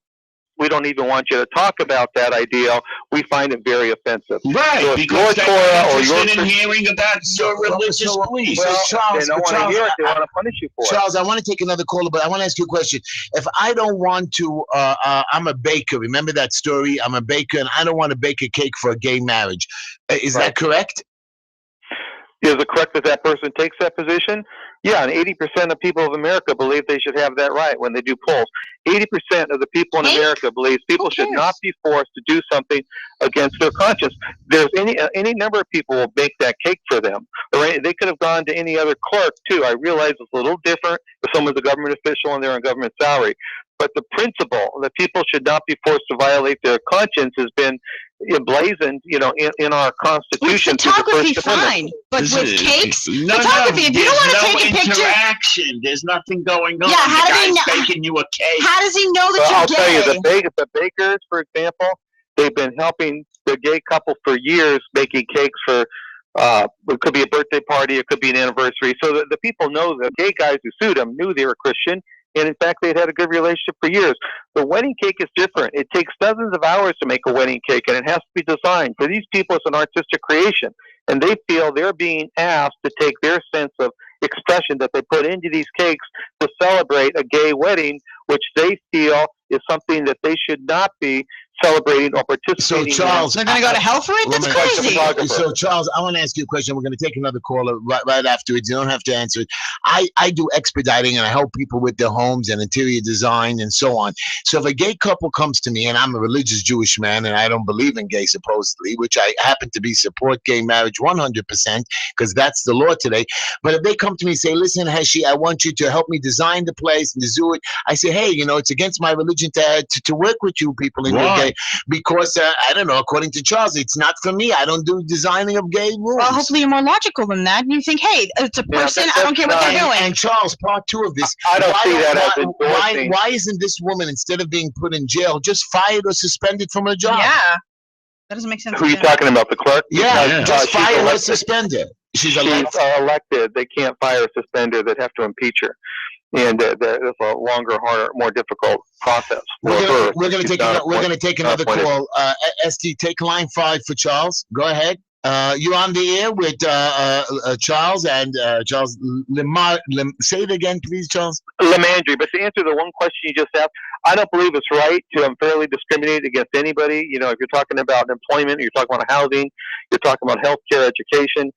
we don't even want you to talk about that ideal. We find it very offensive. Right, so because they're interested in hearing about your religious beliefs. They don't want to hear it. They want to punish you for it. Charles, I want to take another caller, but I want to ask you a question. If I don't want to, I'm a baker. Remember that story? I'm a baker, and I don't want to bake a cake for a gay marriage. Is that correct? Is it correct that that person takes that position? Yeah, and 80% of people of America believe they should have that right when they do polls. 80% of the people in America believe people should not be forced to do something against their conscience. There's any number of people will bake that cake for them. Or they could have gone to any other clerk, too. I realize it's a little different if someone's a government official and they're on government salary. But the principle that people should not be forced to violate their conscience has been emblazoned, in our Constitution. With photography, fine, but with cakes, photography. If you don't want to take a picture, interaction. There's nothing going on. Yeah, how does he know? Baking you a cake. How does he know that I'll you're gay? Tell you, the bakers, for example, they've been helping the gay couple for years, making cakes for. It could be a birthday party, it could be an anniversary. So the people know the gay guys who sued them knew they were Christian. And in fact, they'd had a good relationship for years. The wedding cake is different. It takes dozens of hours to make a wedding cake, and it has to be designed. For these people, it's an artistic creation. And they feel they're being asked to take their sense of expression that they put into these cakes to celebrate a gay wedding, which they feel is something that they should not be celebrating or participating So, Charles, they're going to go to hell for it? That's crazy. So, Charles, I want to ask you a question. We're going to take another caller right afterwards. You don't have to answer it. I do expediting, and I help people with their homes and interior design and so on. So if a gay couple comes to me, and I'm a religious Jewish man, and I don't believe in gay, supposedly, which I happen to be support gay marriage 100%, because that's the law today. But if they come to me and say, listen, Heshy, I want you to help me design the place and to do it, I say, hey, it's against my religion to work with you people in your gay, because I don't know, according to Charles, it's not for me. I don't do designing of gay rooms. Well, hopefully you're more logical than that. You think, hey, it's a person, I don't care what they're doing. And Charles, part 2 of this, I don't see that as endorsing. Why isn't this woman, instead of being put in jail, just fired or suspended from her job? Yeah, that doesn't make sense. Who are you talking about, the clerk? Yeah, just fire or suspend her. She's elected. They can't fire or suspend her. They'd have to impeach her. And it's a longer, harder, more difficult process. We're going to take another call. ST, take line 5 for Charles. Go ahead. You're on the air with Charles and Charles say it again, please, Charles. Lemandry. But to answer the one question you just asked, I don't believe it's right to unfairly discriminate against anybody. If you're talking about employment, you're talking about housing, you're talking about healthcare, education.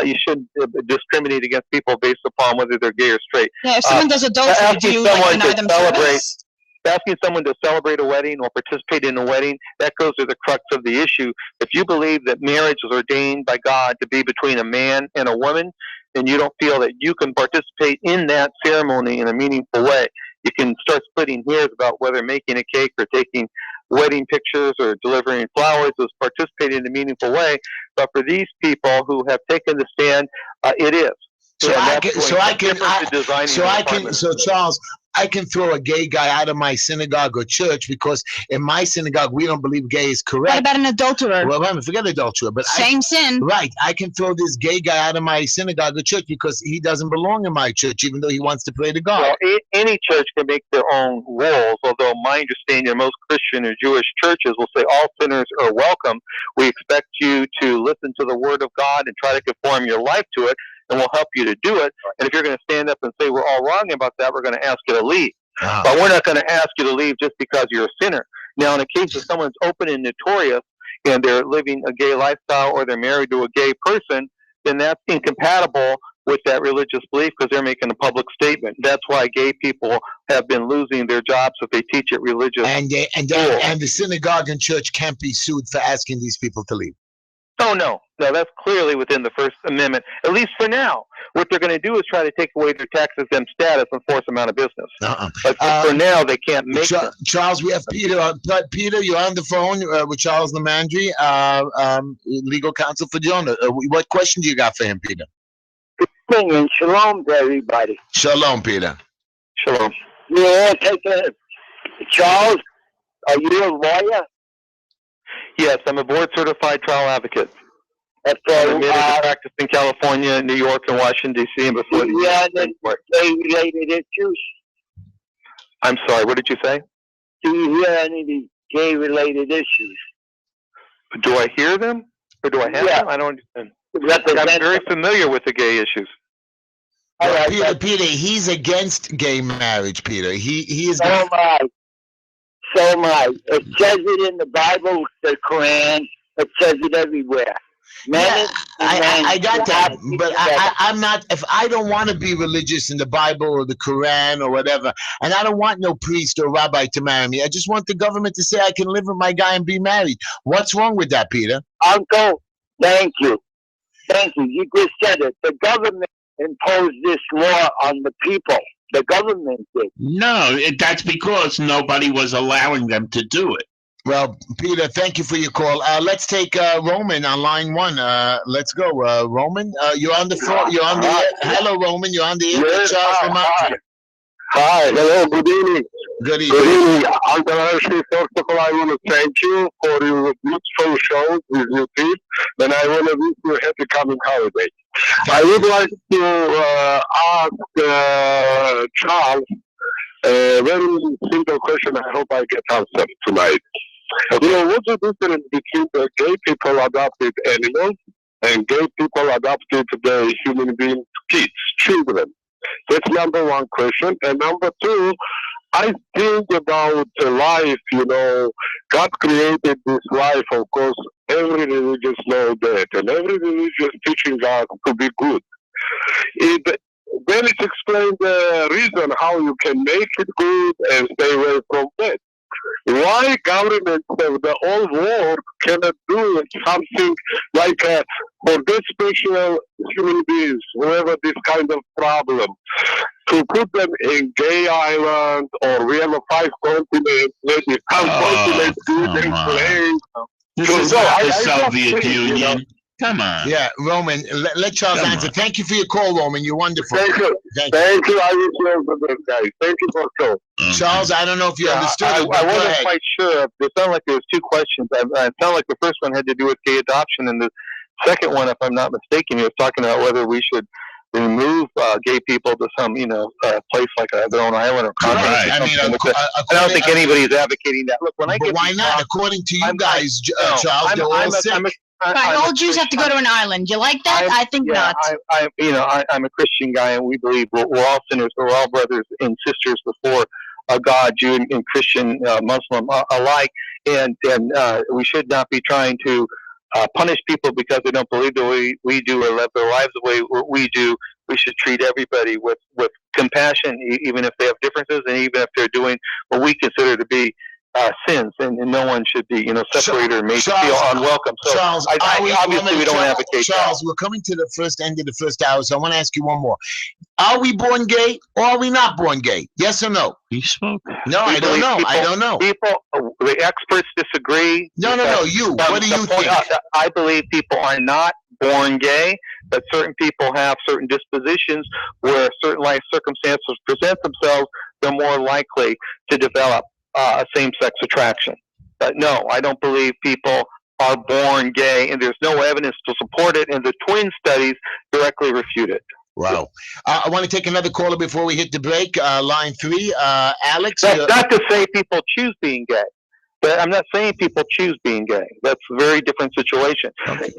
You shouldn't discriminate against people based upon whether they're gay or straight. Yeah, if someone does adultery, do you deny them service? Asking someone to celebrate a wedding or participate in a wedding, that goes to the crux of the issue. If you believe that marriage is ordained by God to be between a man and a woman, and you don't feel that you can participate in that ceremony in a meaningful way, you can start splitting hairs about whether making a cake or taking wedding pictures or delivering flowers is participating in a meaningful way. But for these people who have taken the stand, it is. So Charles, I can throw a gay guy out of my synagogue or church because in my synagogue we don't believe gay is correct. What about an adulterer? Well, forget adulterer, but same sin. Right, I can throw this gay guy out of my synagogue or church because he doesn't belong in my church, even though he wants to pray to God. Well, any church can make their own rules. Although my understanding of most Christian or Jewish churches will say all sinners are welcome. We expect you to listen to the Word of God and try to conform your life to it, and we'll help you to do it. And if you're going to stand up and say we're all wrong about that, we're going to ask you to leave. But we're not going to ask you to leave just because you're a sinner. Now, in a case of someone's open and notorious and they're living a gay lifestyle or they're married to a gay person, then that's incompatible with that religious belief because they're making a public statement. That's why gay people have been losing their jobs if they teach at religious schools. And the synagogue and church can't be sued for asking these people to leave. Oh, no, that's clearly within the First Amendment, at least for now. What they're going to do is try to take away their tax-exempt status and force them out of business. But for now, they can't make them. Charles, we have Peter. Peter, you're on the phone with Charles Lamandry, legal counsel for Jonah. What question do you got for him, Peter? And shalom to everybody. Shalom, Peter. Shalom. Yeah, take care. Charles, are you a lawyer? Yes, I'm a board-certified trial advocate. Okay, I'm admitted to practice in California, New York, and Washington, D.C. and before the gay-related issues? I'm sorry, what did you say? Do you hear any of these gay-related issues? Do I hear them? Or do I have them? I don't understand. I'm very familiar with the gay issues. Well, Peter, he's against gay marriage, Peter. He is. So am I. So am I. It says it in the Bible, the Quran. It says it everywhere. I got that, but I'm not. If I don't want to be religious in the Bible or the Quran or whatever, and I don't want no priest or rabbi to marry me, I just want the government to say I can live with my guy and be married. What's wrong with that, Peter? Uncle, thank you. Thank you. You just said it. The government imposed this law on the people. The government did. No, that's because nobody was allowing them to do it. Well, Peter, thank you for your call. Let's take Roman on line one. Let's go, Roman. You're on the phone. You're on the air. Hello, Roman. You're on the air. Yes, Charles Hi. Hello. Good evening. Good evening. Good evening. First of all, I want to thank you for your beautiful show with your team, and I want to wish you a happy coming holiday. I would like to ask Charles a very simple question. I hope I get answered tonight. You know, what's the difference between the gay people adopted animals and gay people adopted the human being kids, children? That's number one question. And number two, I think about life, you know, God created this life, of course, every religious knows that, and every religious teaching us to be good. Then it's explained the reason how you can make it good and stay away from bad. Why governments of the whole world cannot do something like for this special human beings who have this kind of problem, to put them in gay island, or we have a 5 continents, maybe some continents do this place. This is not the Soviet Union. You know? Come on. Yeah, Roman, let Charles answer. Thank you for your call, Roman. You're wonderful. Thank you. Thank you. I wish you all the best, guys. Thank you for the show. Charles, I don't know if you understood it, but I wasn't quite sure. It sounded like there was 2 questions. It sounded like the first one had to do with gay adoption, and the second one, if I'm not mistaken, he was talking about whether we should remove gay people to some, you know, place like their own island or continent. Right. I mean, I don't think anybody's advocating that. Look, when I get why not? According to you guys, Charles, they're all sick. Right, all Jews have to go to an island. You like that? I think not. I'm a Christian guy, and we believe we're all sinners. We're all brothers and sisters before God, Jew and Christian, Muslim alike. And we should not be trying to punish people because they don't believe the way we do or live their lives the way we do. We should treat everybody with compassion, even if they have differences, and even if they're doing what we consider to be sins, and no one should be, you know, separated or made to feel unwelcome. So Charles, obviously we don't advocate Charles, we're coming to the first end of the first hour, so I want to ask you one more. Are we born gay or are we not born gay? Yes or no? You spoke. No, I don't know. I don't know. People, the experts disagree. No. You. What do you think? I believe people are not born gay, but certain people have certain dispositions where certain life circumstances present themselves, they're more likely to develop a same-sex attraction. But no, I don't believe people are born gay, and there's no evidence to support it, and the twin studies directly refute it. Wow. I want to take another caller before we hit the break. Line 3, Alex. That's not to say people choose being gay. But I'm not saying people choose being gay. That's a very different situation. Okay.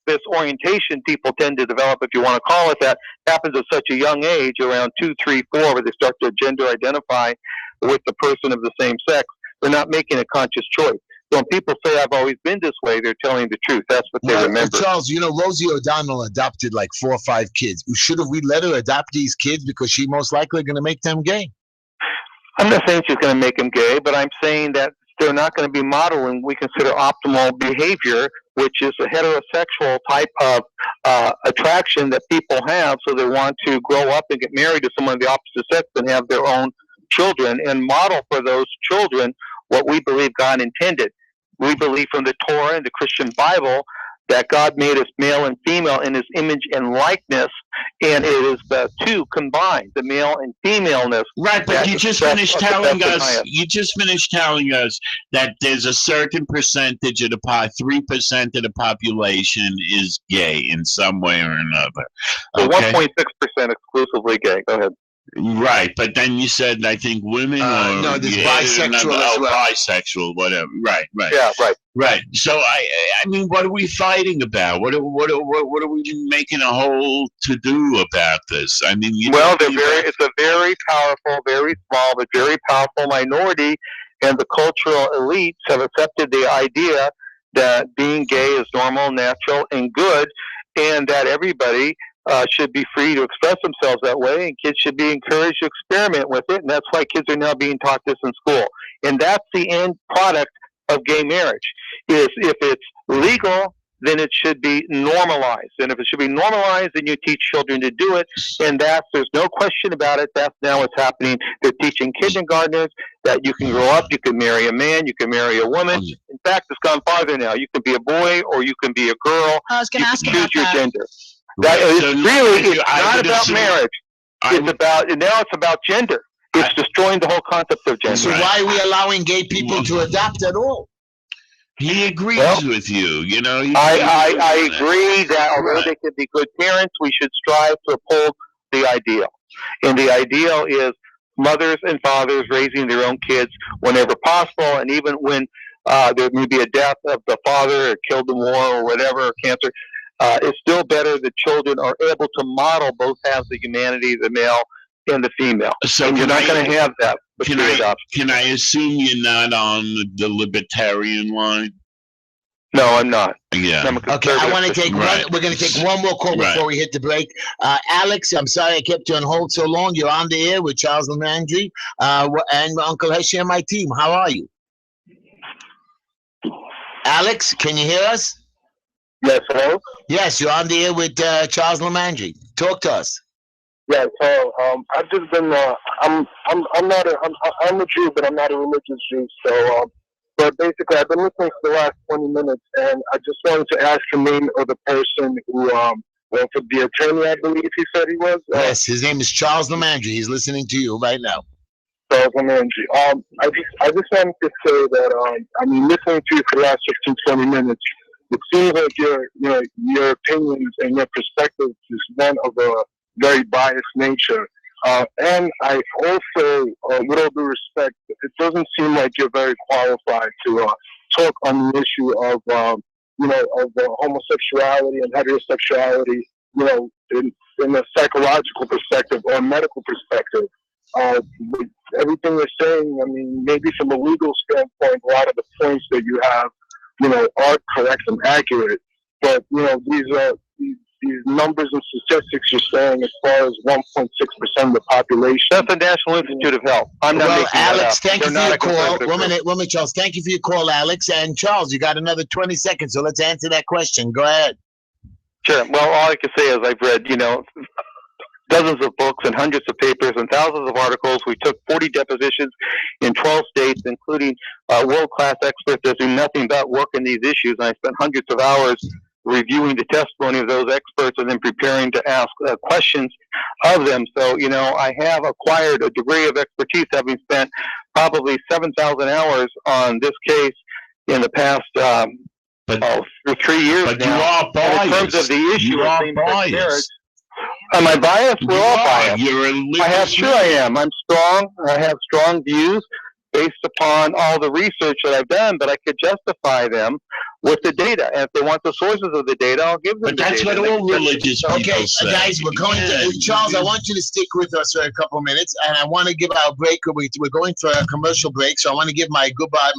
This orientation people tend to develop, if you want to call it that, happens at such a young age, around 2, 3, 4, where they start to gender identify with the person of the same sex. They're not making a conscious choice. So when people say, I've always been this way, they're telling the truth. That's what they remember. Charles, you know, Rosie O'Donnell adopted like 4 or 5 kids. Should have we let her adopt these kids because she most likely going to make them gay? I'm not saying she's going to make them gay, but I'm saying that they're not going to be modeling we consider optimal behavior, which is a heterosexual type of attraction that people have. So they want to grow up and get married to someone of the opposite sex and have their own children and model for those children what we believe God intended. We believe from the Torah and the Christian Bible that God made us male and female in his image and likeness, and it is the two combined, the male and femaleness. Right, but you just finished telling us. You just finished telling us that there's a certain percentage of the 3% of the population is gay in some way or another. So 1.6% exclusively gay. Go ahead. Right, but then you said I think women or no, there's bisexual as well. Bisexual, whatever. Right. Yeah, right. So I mean, what are we fighting about? What are we making a whole to do about this? I mean, it's a very powerful, very small, but very powerful minority, and the cultural elites have accepted the idea that being gay is normal, natural, and good, and that everybody should be free to express themselves that way, and kids should be encouraged to experiment with it, and that's why kids are now being taught this in school. And that's the end product of gay marriage, is if it's legal, then it should be normalized. And if it should be normalized, then you teach children to do it, and there's no question about it. That's now what's happening. They're teaching kindergartners that you can grow up, you can marry a man, you can marry a woman. In fact, it's gone farther now. You can be a boy or you can be a girl. I was going to ask you can about choose that. your gender. That is it's not about marriage. It's about gender. It's destroying the whole concept of gender. So why are we allowing gay people to adopt at all? He agrees with you. You know, I agree that although they can be good parents, we should strive to uphold the ideal. And the ideal is mothers and fathers raising their own kids whenever possible, and even when there may be a death of the father or killed in war or whatever, or cancer. It's still better that children are able to model both halves of humanity, the male and the female. So you're not going to have that. Can I assume you're not on the libertarian line? No, I'm not. Yeah. Okay, I want to take one. We're going to take one more call before we hit the break. Alex, I'm sorry I kept you on hold so long. You're on the air with Charles Lemandry and Uncle Heshy and my team. How are you? Alex, can you hear us? Yes, hello? Yes, you're on the air with Charles Lemandry. Talk to us. Yeah, so I've just been I'm a Jew, but I'm not a religious Jew. So, but basically, I've been listening for the last 20 minutes, and I just wanted to ask the name of the person who for the attorney, I believe he said he was. Yes, his name is Charles Lemandry. He's listening to you right now. Charles Lemandry. I just wanted to say that I mean, listening to you for the last 15, 20 minutes. It seems like your opinions and your perspectives is one of a very biased nature. And I also, with all due respect, it doesn't seem like you're very qualified to talk on the issue of homosexuality and heterosexuality, in a psychological perspective or a medical perspective. Everything you're saying, I mean, maybe from a legal standpoint, a lot of the points that you have, are correct and accurate, but these numbers and statistics you're saying as far as 1.6% of the population. That's the National Institute of Health. I'm not making Alex, that up. thank you for your call. One minute, Charles. Thank you for your call, Alex. And Charles, you got another 20 seconds, so let's answer that question. Go ahead. Sure. Well, all I can say is I've read, dozens of books and hundreds of papers and thousands of articles. We took 40 depositions in 12 states, including world-class experts that do nothing but work in these issues. And I spent hundreds of hours reviewing the testimony of those experts and then preparing to ask questions of them. So, I have acquired a degree of expertise, having spent probably 7,000 hours on this case in the past for 3 years but now. You are biased. In terms of the issue of same-sex marriage. Am I biased? We're all biased. I am. I'm strong. I have strong views based upon all the research that I've done, but I could justify them with the data. And if they want the sources of the data, I'll give them But the that's data. what all religious people Okay, say. guys, we're going to Charles. I want you to stick with us for a couple minutes, and I want to give our break. We're going for a commercial break, so I want to give my goodbye,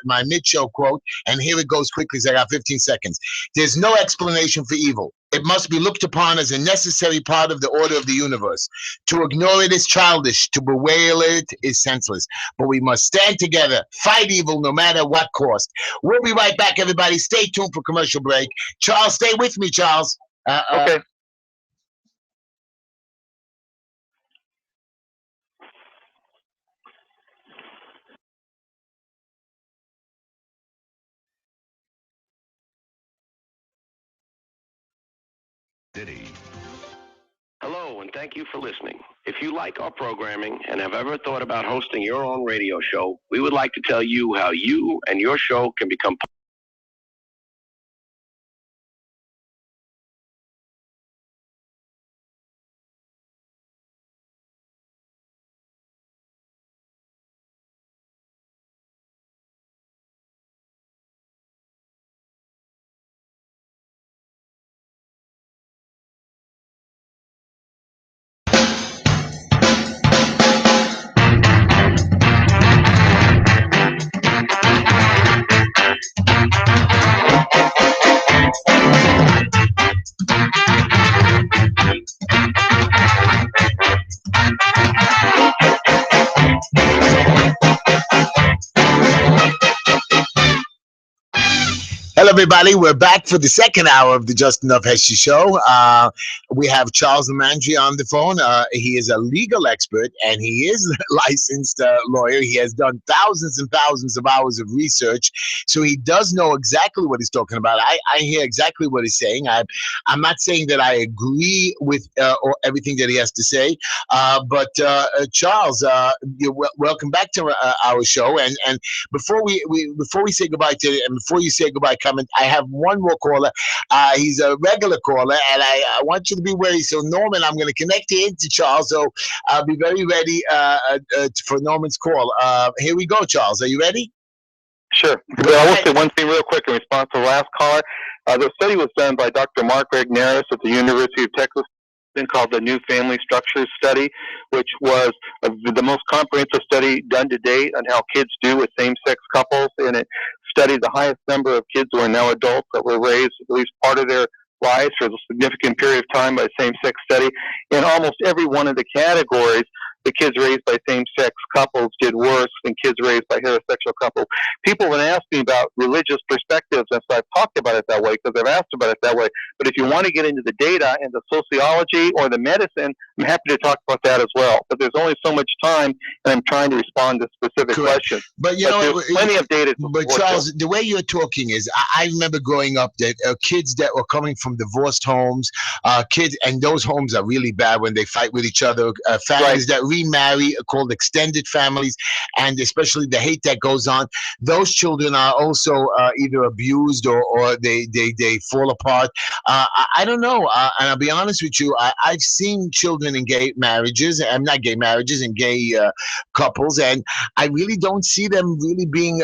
my mid-show quote, and here it goes quickly. So I got 15 seconds. There's no explanation for evil. It must be looked upon as a necessary part of the order of the universe. To ignore it is childish. To bewail it is senseless. But we must stand together, fight evil, no matter what cost. We'll be right back, everybody. Stay tuned for commercial break. Charles, stay with me, Charles. Okay. Hello, and thank you for listening. If you like our programming and have ever thought about hosting your own radio show, we would like to tell you how you and your show can become Hello, everybody. We're back for the second hour of the Just Enough Heshy Show. We have Charles Lamandri on the phone. He is a legal expert, and he is a licensed lawyer. He has done thousands and thousands of hours of research, so he does know exactly what he's talking about. I hear exactly what he's saying. I'm not saying that I agree with or everything that he has to say, but Charles, welcome back to our show. And before we say goodbye to, and before you say goodbye, comment, I have one more caller. He's a regular caller, and I want you to be ready. So Norman, I'm going to connect you into Charles. So I'll be very ready for Norman's call. Here we go, Charles. Are you ready? Sure. But I will say one thing real quick in response to the last caller. The study was done by Dr. Mark Regnerus at the University of Texas, called the New Family Structures Study, which was the most comprehensive study done to date on how kids do with same-sex couples, and it studied the highest number of kids who are now adults that were raised at least part of their lives for a significant period of time by same-sex study. In almost every one of the categories, the kids raised by same-sex couples did worse than kids raised by heterosexual couples. People have asked me about religious perspectives, and so I've talked about it that way because I've asked about it that way. But if you want to get into the data and the sociology or the medicine, I'm happy to talk about that as well. But there's only so much time, and I'm trying to respond to specific questions. But you know, there's plenty of data. But Charles, the way you're talking is, I remember growing up that kids that were coming from divorced homes, kids, and those homes are really bad when they fight with each other. Families that remarry are called extended families, and especially the hate that goes on. Those children are also either abused or they fall apart. I don't know, and I'll be honest with you. I've seen children in gay marriages. I'm not gay marriages, in gay couples, and I really don't see them really being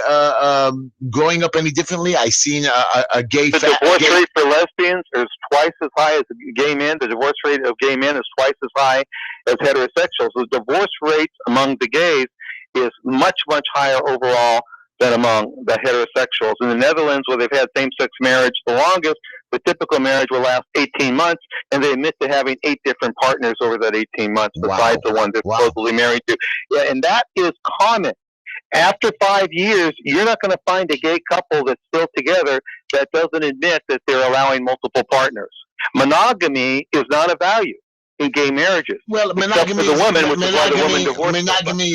growing up any differently. I've seen a gay. The divorce rate for lesbians is twice as high as gay men. The divorce rate of gay men is twice as high as heterosexuals. The divorce rate among the gays is much, much higher overall than among the heterosexuals. In the Netherlands, where they've had same-sex marriage the longest, the typical marriage will last 18 months, and they admit to having 8 different partners over that 18 months, besides the ones they're supposedly married to. Yeah, and that is common. After 5 years, you're not going to find a gay couple that's still together that doesn't admit that they're allowing multiple partners. Monogamy is not a value in gay marriages. Well, monogamy is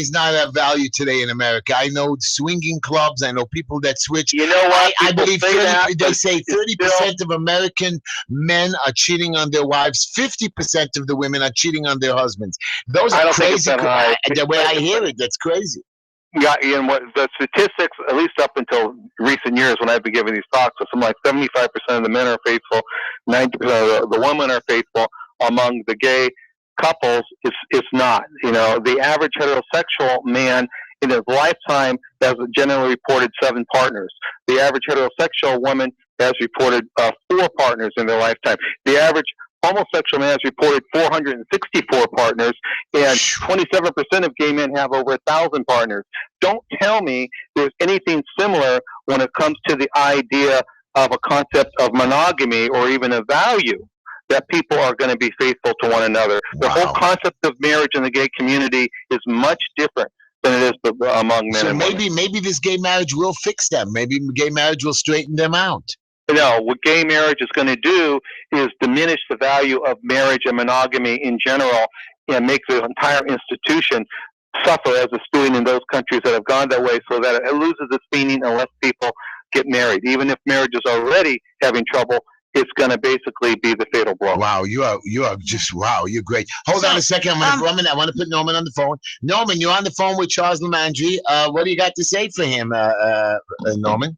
not a value today in America. I know swinging clubs. I know people that switch. You know what? I believe they say 30% of American men are cheating on their wives. 50% of the women are cheating on their husbands. Those are crazy. The way I hear it, that's crazy. Yeah, and what the statistics, at least up until recent years when I've been giving these talks, so something like 75% of the men are faithful, 90% of the women are faithful. Among the gay couples, it's not. You know, the average heterosexual man in his lifetime has generally reported 7 partners. The average heterosexual woman has reported 4 partners in their lifetime. The average homosexual man has reported 464 partners, and 27% of gay men have over 1,000 partners. Don't tell me there's anything similar when it comes to the idea of a concept of monogamy or even a value that people are going to be faithful to one another. The whole concept of marriage in the gay community is much different than it is among men and women. So maybe this gay marriage will fix them. Maybe gay marriage will straighten them out. No, what gay marriage is going to do is diminish the value of marriage and monogamy in general and make the entire institution suffer as it's doing in those countries that have gone that way, so that it loses its meaning unless people get married. Even if marriage is already having trouble, it's going to basically be the fatal blow. Wow, you are just, wow, you're great. Hold on a second. I want to put Norman on the phone. Norman, you're on the phone with Charles Lamandry. What do you got to say for him, Norman?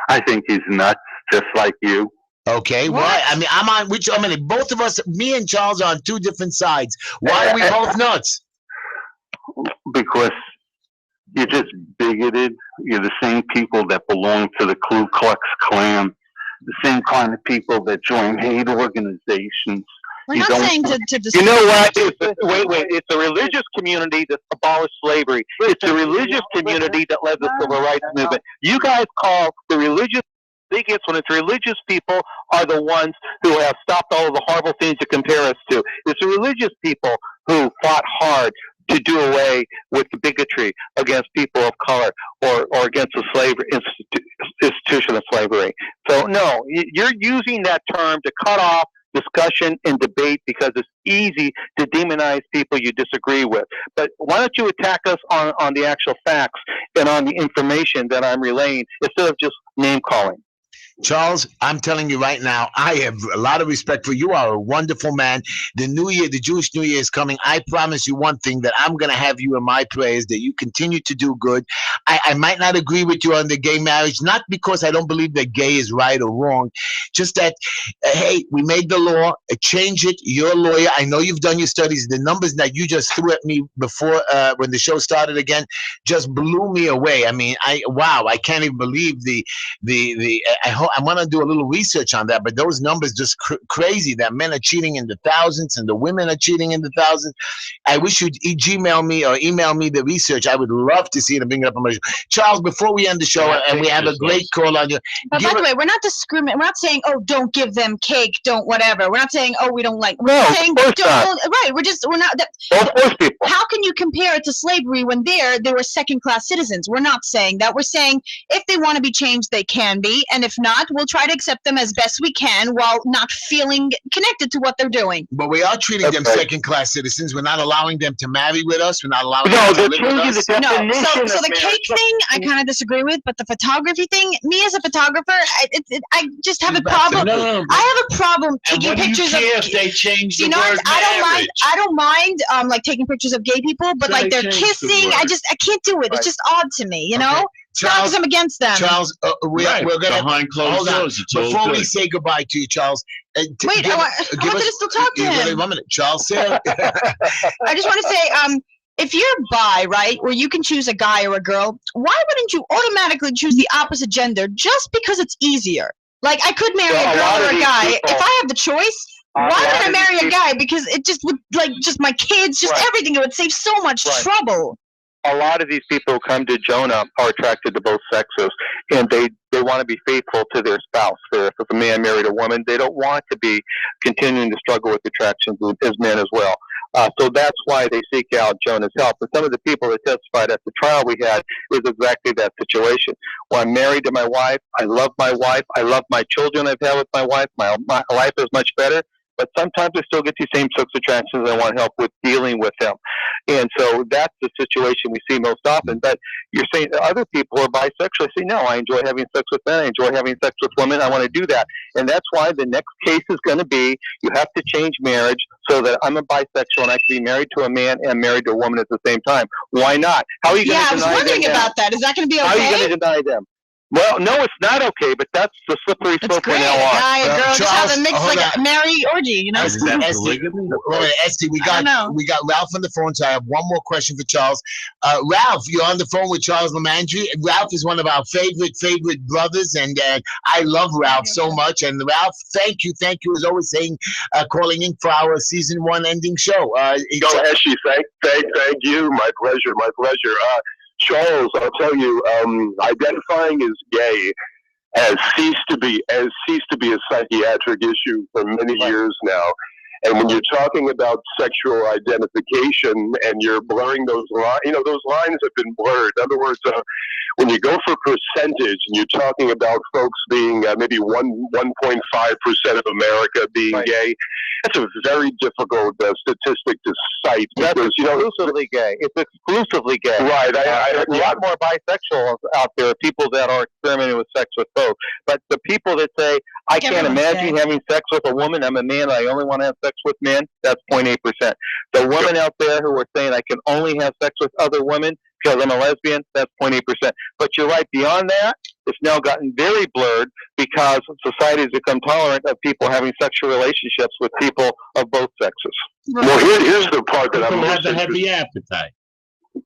I think he's nuts, just like you. Okay, why? I mean, both of us, me and Charles, are on 2 different sides. Why are we both nuts? Because you're just bigoted. You're the same people that belong to the Ku Klux Klan, the same kind of people that join hate organizations. We're not saying to You know what? Wait. It's a religious community that abolished slavery. It's a religious community that led the civil rights movement. You guys call the religious bigots when it's religious people are the ones who have stopped all of the horrible things you compare us to. It's the religious people who fought hard to do away with the bigotry against people of color or against the slavery institution of slavery. So no, you're using that term to cut off discussion and debate because it's easy to demonize people you disagree with. But why don't you attack us on the actual facts and on the information that I'm relaying instead of just name calling? Charles, I'm telling you right now, I have a lot of respect for you. You are a wonderful man. The New Year, the Jewish New Year is coming. I promise you one thing, that I'm going to have you in my prayers, that you continue to do good. I might not agree with you on the gay marriage, not because I don't believe that gay is right or wrong, just that, hey, we made the law, change it. You're a lawyer. I know you've done your studies. The numbers that you just threw at me before, when the show started again, just blew me away. I mean, I can't even believe I want to do a little research on that, but those numbers just crazy, that men are cheating in the thousands and the women are cheating in the thousands. I wish you'd Gmail me or email me the research. I would love to see it and bring it up on my show. Charles, before we end the show, and we have a great call on you. But by the way, we're not discriminating. We're not saying, oh, don't give them cake, don't whatever. We're not saying, oh, we don't like. We're saying, don't. Right. We're not. How can you compare it to slavery when they were second-class citizens? We're not saying that. We're saying if they want to be changed, they can be, and if not, we'll try to accept them as best we can while not feeling connected to what they're doing. But we are treating them second-class citizens. We're not allowing them to marry with us. We're not allowing them to live with us. No, so the cake thing, I kind of disagree with, but the photography thing, me as a photographer, I just have a problem. No. I have a problem taking pictures of. If they change the word I don't mind like taking pictures of gay people, but like they're kissing, I can't do it. It's just odd to me, you know. It's not because I'm against them. Charles, we're gonna behind closed doors. Before we say goodbye to you, Charles. Wait, I wanted to still talk to him. 1 minute, Charles. I just want to say, if you're bi, right, where you can choose a guy or a girl, why wouldn't you automatically choose the opposite gender just because it's easier? Like, I could marry a girl or a guy. If I have the choice, why would I marry a guy? Because it just would, like, just my kids, just everything. It would save so much trouble. A lot of these people who come to Jonah are attracted to both sexes, and they want to be faithful to their spouse. If a man married a woman, they don't want to be continuing to struggle with attractions as men as well. So that's why they seek out Jonah's help. And some of the people that testified at the trial we had is exactly that situation. When I'm married to my wife, I love my wife. I love my children I've had with my wife. My life is much better. But sometimes I still get these same-sex attractions and I want help with dealing with them. And so that's the situation we see most often. But you're saying other people are bisexual. I say, no, I enjoy having sex with men. I enjoy having sex with women. I want to do that. And that's why the next case is going to be you have to change marriage so that I'm a bisexual and I can be married to a man and married to a woman at the same time. Why not? How are you going to deny them? Yeah, I was wondering about that. Is that going to be okay? How are you going to deny them? Well, no, it's not okay, but that's the slippery slope from now on. Guy and girl just have a mixed, like a merry orgy, you know? Esty, we got Ralph on the phone, so I have one more question for Charles. Ralph, you're on the phone with Charles Lamandry. Ralph is one of our favorite brothers, and I love Ralph so much. And Ralph, thank you as always, saying calling in for our season 1 ending show. Go, Heshy. Thank you. My pleasure. Charles, I'll tell you, identifying as gay has ceased to be a psychiatric issue for many years now. And when you're talking about sexual identification and you're blurring those lines, those lines have been blurred. In other words, when you go for percentage and you're talking about folks being maybe 1.5% of America being gay, that's a very difficult statistic to cite. That's exclusively gay. It's exclusively gay. Right. There's a lot more bisexuals out there, people that are experimenting with sex with both. But the people that say, I can't imagine having sex with a woman, I'm a man, I only want to have sex with men, that's 0.8%. The women out there who are saying, I can only have sex with other women because I'm a lesbian, that's 0.8%. But you're right, beyond that, it's now gotten very blurred because society has become tolerant of people having sexual relationships with people of both sexes. Well, here's the part that I'm most have a heavy appetite.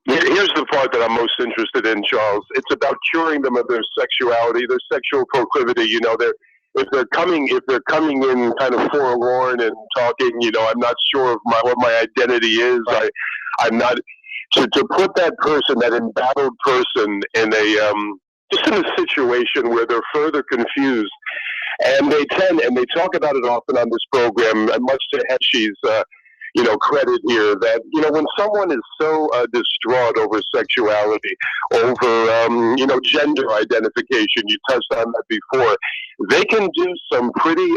Here's the part that I'm most interested in, Charles. It's about curing them of their sexuality, their sexual proclivity. If they're coming in kind of forlorn and talking, I'm not sure of what my identity is. Right. I'm not to put that person, that embattled person, in just in a situation where they're further confused, and they talk about it often on this program, much to Heshy's credit here, that when someone is so distraught over sexuality, over gender identification, you touched on that before, they can do some pretty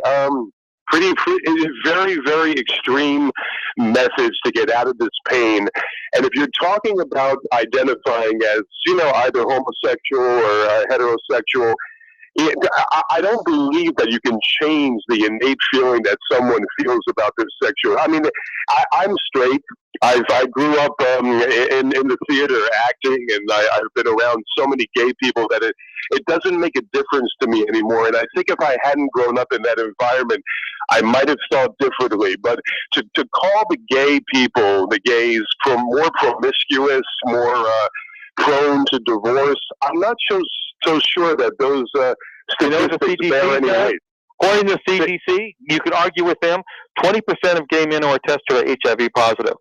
very, very extreme methods to get out of this pain. And if you're talking about identifying as either homosexual or heterosexual, I don't believe that you can change the innate feeling that someone feels about their sexual. I mean, I'm straight. I grew up in the theater acting, and I've been around so many gay people that it doesn't make a difference to me anymore. And I think if I hadn't grown up in that environment, I might have thought differently. But to call the gay people, the gays, more promiscuous, more prone to divorce, I'm not so sure that those statistics bear any weight. According to the CDC, you could argue with them, 20% of gay men who are tested are HIV positive.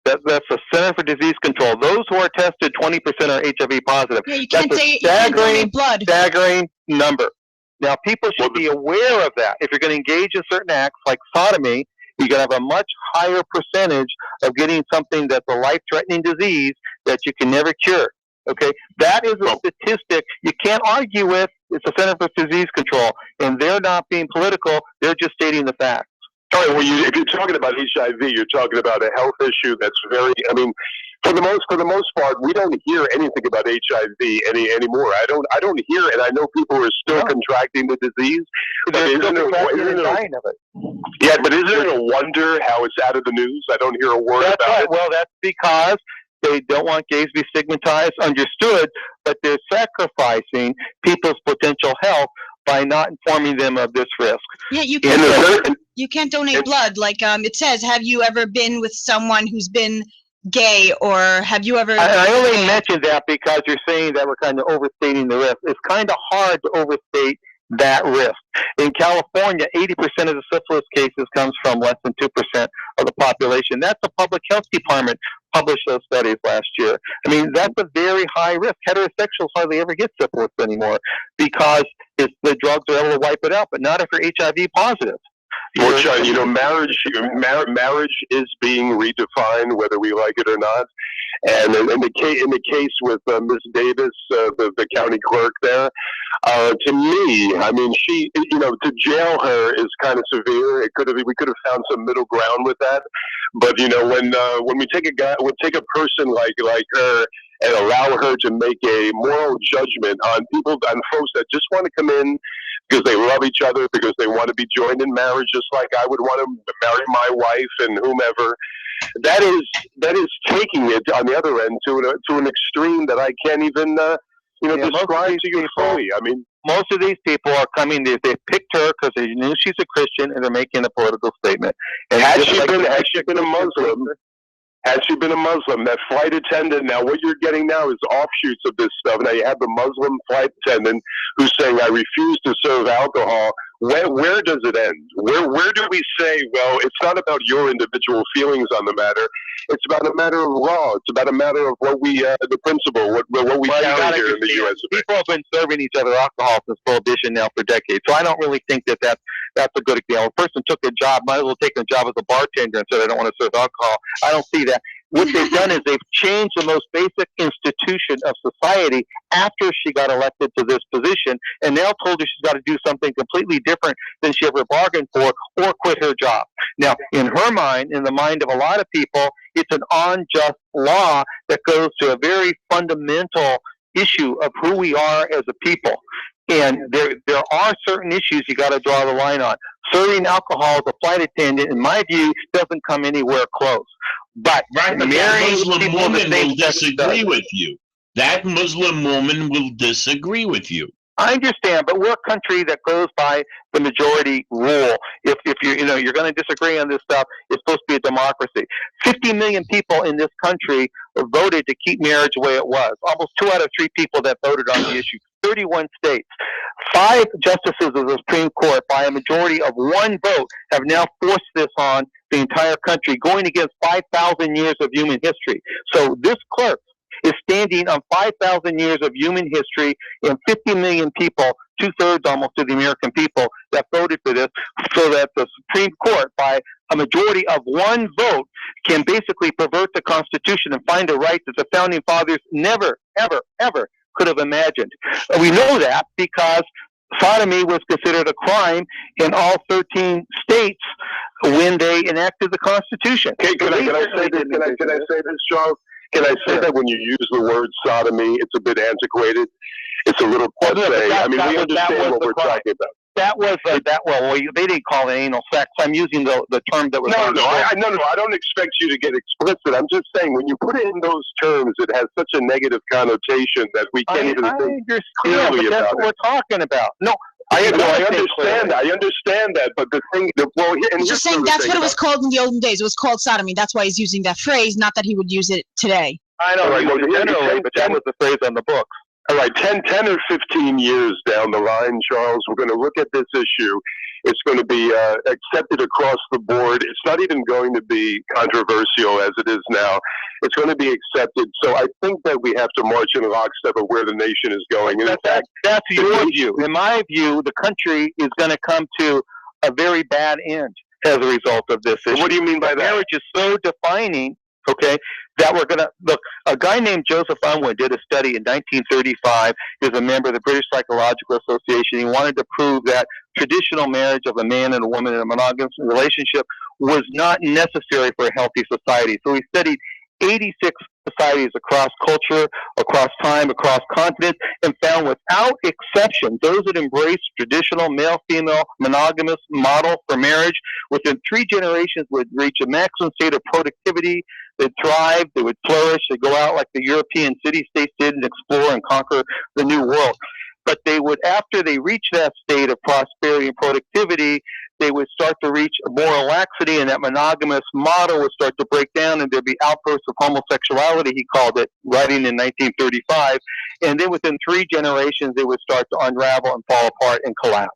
That's the Center for Disease Control. Those who are tested, 20% are HIV positive. Yeah, you can't donate blood. Staggering number. Now, people should be aware of that. If you're going to engage in certain acts like sodomy, you're going to have a much higher percentage of getting something that's a life-threatening disease that you can never cure. Okay, that is a statistic you can't argue with. It's the Center for Disease Control, and they're not being political. They're just stating the facts. All right, well, if you're talking about HIV, you're talking about a health issue that's very. I mean, for the most part, we don't hear anything about HIV anymore. I don't hear, and I know people are still contracting the disease. But isn't it a wonder how it's out of the news? I don't hear a word about it. Well, that's because they don't want gays to be stigmatized, understood, but they're sacrificing people's potential health by not informing them of this risk. Yeah, you can't donate blood. Like it says, have you ever been with someone who's been gay, or have you ever... I only mentioned that because you're saying that we're kind of overstating the risk. It's kind of hard to overstate that risk. In California, 80% of the syphilis cases comes from less than 2% of the population. That's the public health department published those studies last year. I mean, that's a very high risk. Heterosexuals hardly ever get syphilis anymore because the drugs are able to wipe it out, but not if you're HIV positive. Well, marriage is being redefined, whether we like it or not. And in the case with Ms. Davis, the county clerk there, to me, I mean, she, to jail her is kind of severe. We could have found some middle ground with that. But when we take a person like her and allow her to make a moral judgment on folks that just want to come in because they love each other, because they want to be joined in marriage, just like I would want to marry my wife and whomever. That is taking it on the other end to an extreme that I can't even describe to you fully. I mean, most of these people are coming. They picked her because they knew she's a Christian, and they're making a political statement. And had she been a Muslim? Had she been a Muslim, that flight attendant, now what you're getting now is offshoots of this stuff. Now you have the Muslim flight attendant who's saying, I refuse to serve alcohol. Where does it end? Where do we say, well, it's not about your individual feelings on the matter. It's about a matter of law. It's about a matter of what we, the principle, what we carry here in the U.S. People have been serving each other alcohol since Prohibition now for decades. So I don't really think that's a good example. A person took a job, might as well take a job as a bartender and said, I don't want to serve alcohol. I don't see that. What they've done is they've changed the most basic institution of society after she got elected to this position, and now told her she's got to do something completely different than she ever bargained for, or quit her job. Now, in her mind, in the mind of a lot of people, it's an unjust law that goes to a very fundamental issue of who we are as a people. And there are certain issues you got to draw the line on. Serving alcohol as a flight attendant, in my view, doesn't come anywhere close. But that Muslim woman will disagree with you. That Muslim woman will disagree with you. I understand, but we're a country that goes by the majority rule. If you're going to disagree on this stuff, it's supposed to be a democracy. 50 million people in this country voted to keep marriage the way it was. Almost 2 out of 3 people that voted on the issue. 31 states. 5 justices of the Supreme Court, by a majority of 1 vote, have now forced this on the entire country, going against 5,000 years of human history. So this clerk is standing on 5,000 years of human history and 50 million people, 2/3 almost of the American people, that voted for this, so that the Supreme Court, by a majority of 1 vote, can basically pervert the Constitution and find a right that the Founding Fathers never, ever, ever could have imagined. We know that because sodomy was considered a crime in all 13 states when they enacted the Constitution. Okay, can I say this? Can I say this, Charles? Can I say that when you use the word sodomy, it's a bit antiquated? It's a little passe. I mean, we understand what we're talking about. They didn't call it anal sex. I'm using the term that was. No, I don't expect you to get explicit. I'm just saying, when you put it in those terms, it has such a negative connotation that we can't even think clearly about it. That's what we're talking about. No. I understand that, but the thing, he's just saying that's what it was called in the olden days. It was called sodomy. That's why he's using that phrase, not that he would use it today. I know, but that was the phrase on the books. All right, 10 or 15 years down the line, Charles, we're going to look at this issue. It's going to be accepted across the board. It's not even going to be controversial as it is now. It's going to be accepted. So I think that we have to march in lockstep of where the nation is going. That's your view. In my view, the country is going to come to a very bad end as a result of this issue. What do you mean by that? Marriage is so defining, okay, that we're going to look. A guy named Joseph Unwin did a study in 1935. He was a member of the British Psychological Association. He wanted to prove that traditional marriage of a man and a woman in a monogamous relationship was not necessary for a healthy society. So he studied 86 societies across culture, across time, across continents, and found without exception, those that embraced traditional male-female monogamous model for marriage, within 3 generations would reach a maximum state of productivity. They'd thrive, they would flourish, they'd go out like the European city-states did and explore and conquer the new world. But they would, after they reached that state of prosperity and productivity, they would start to reach moral laxity, and that monogamous model would start to break down, and there'd be outbursts of homosexuality, he called it, writing in 1935. And then within 3 generations, they would start to unravel and fall apart and collapse.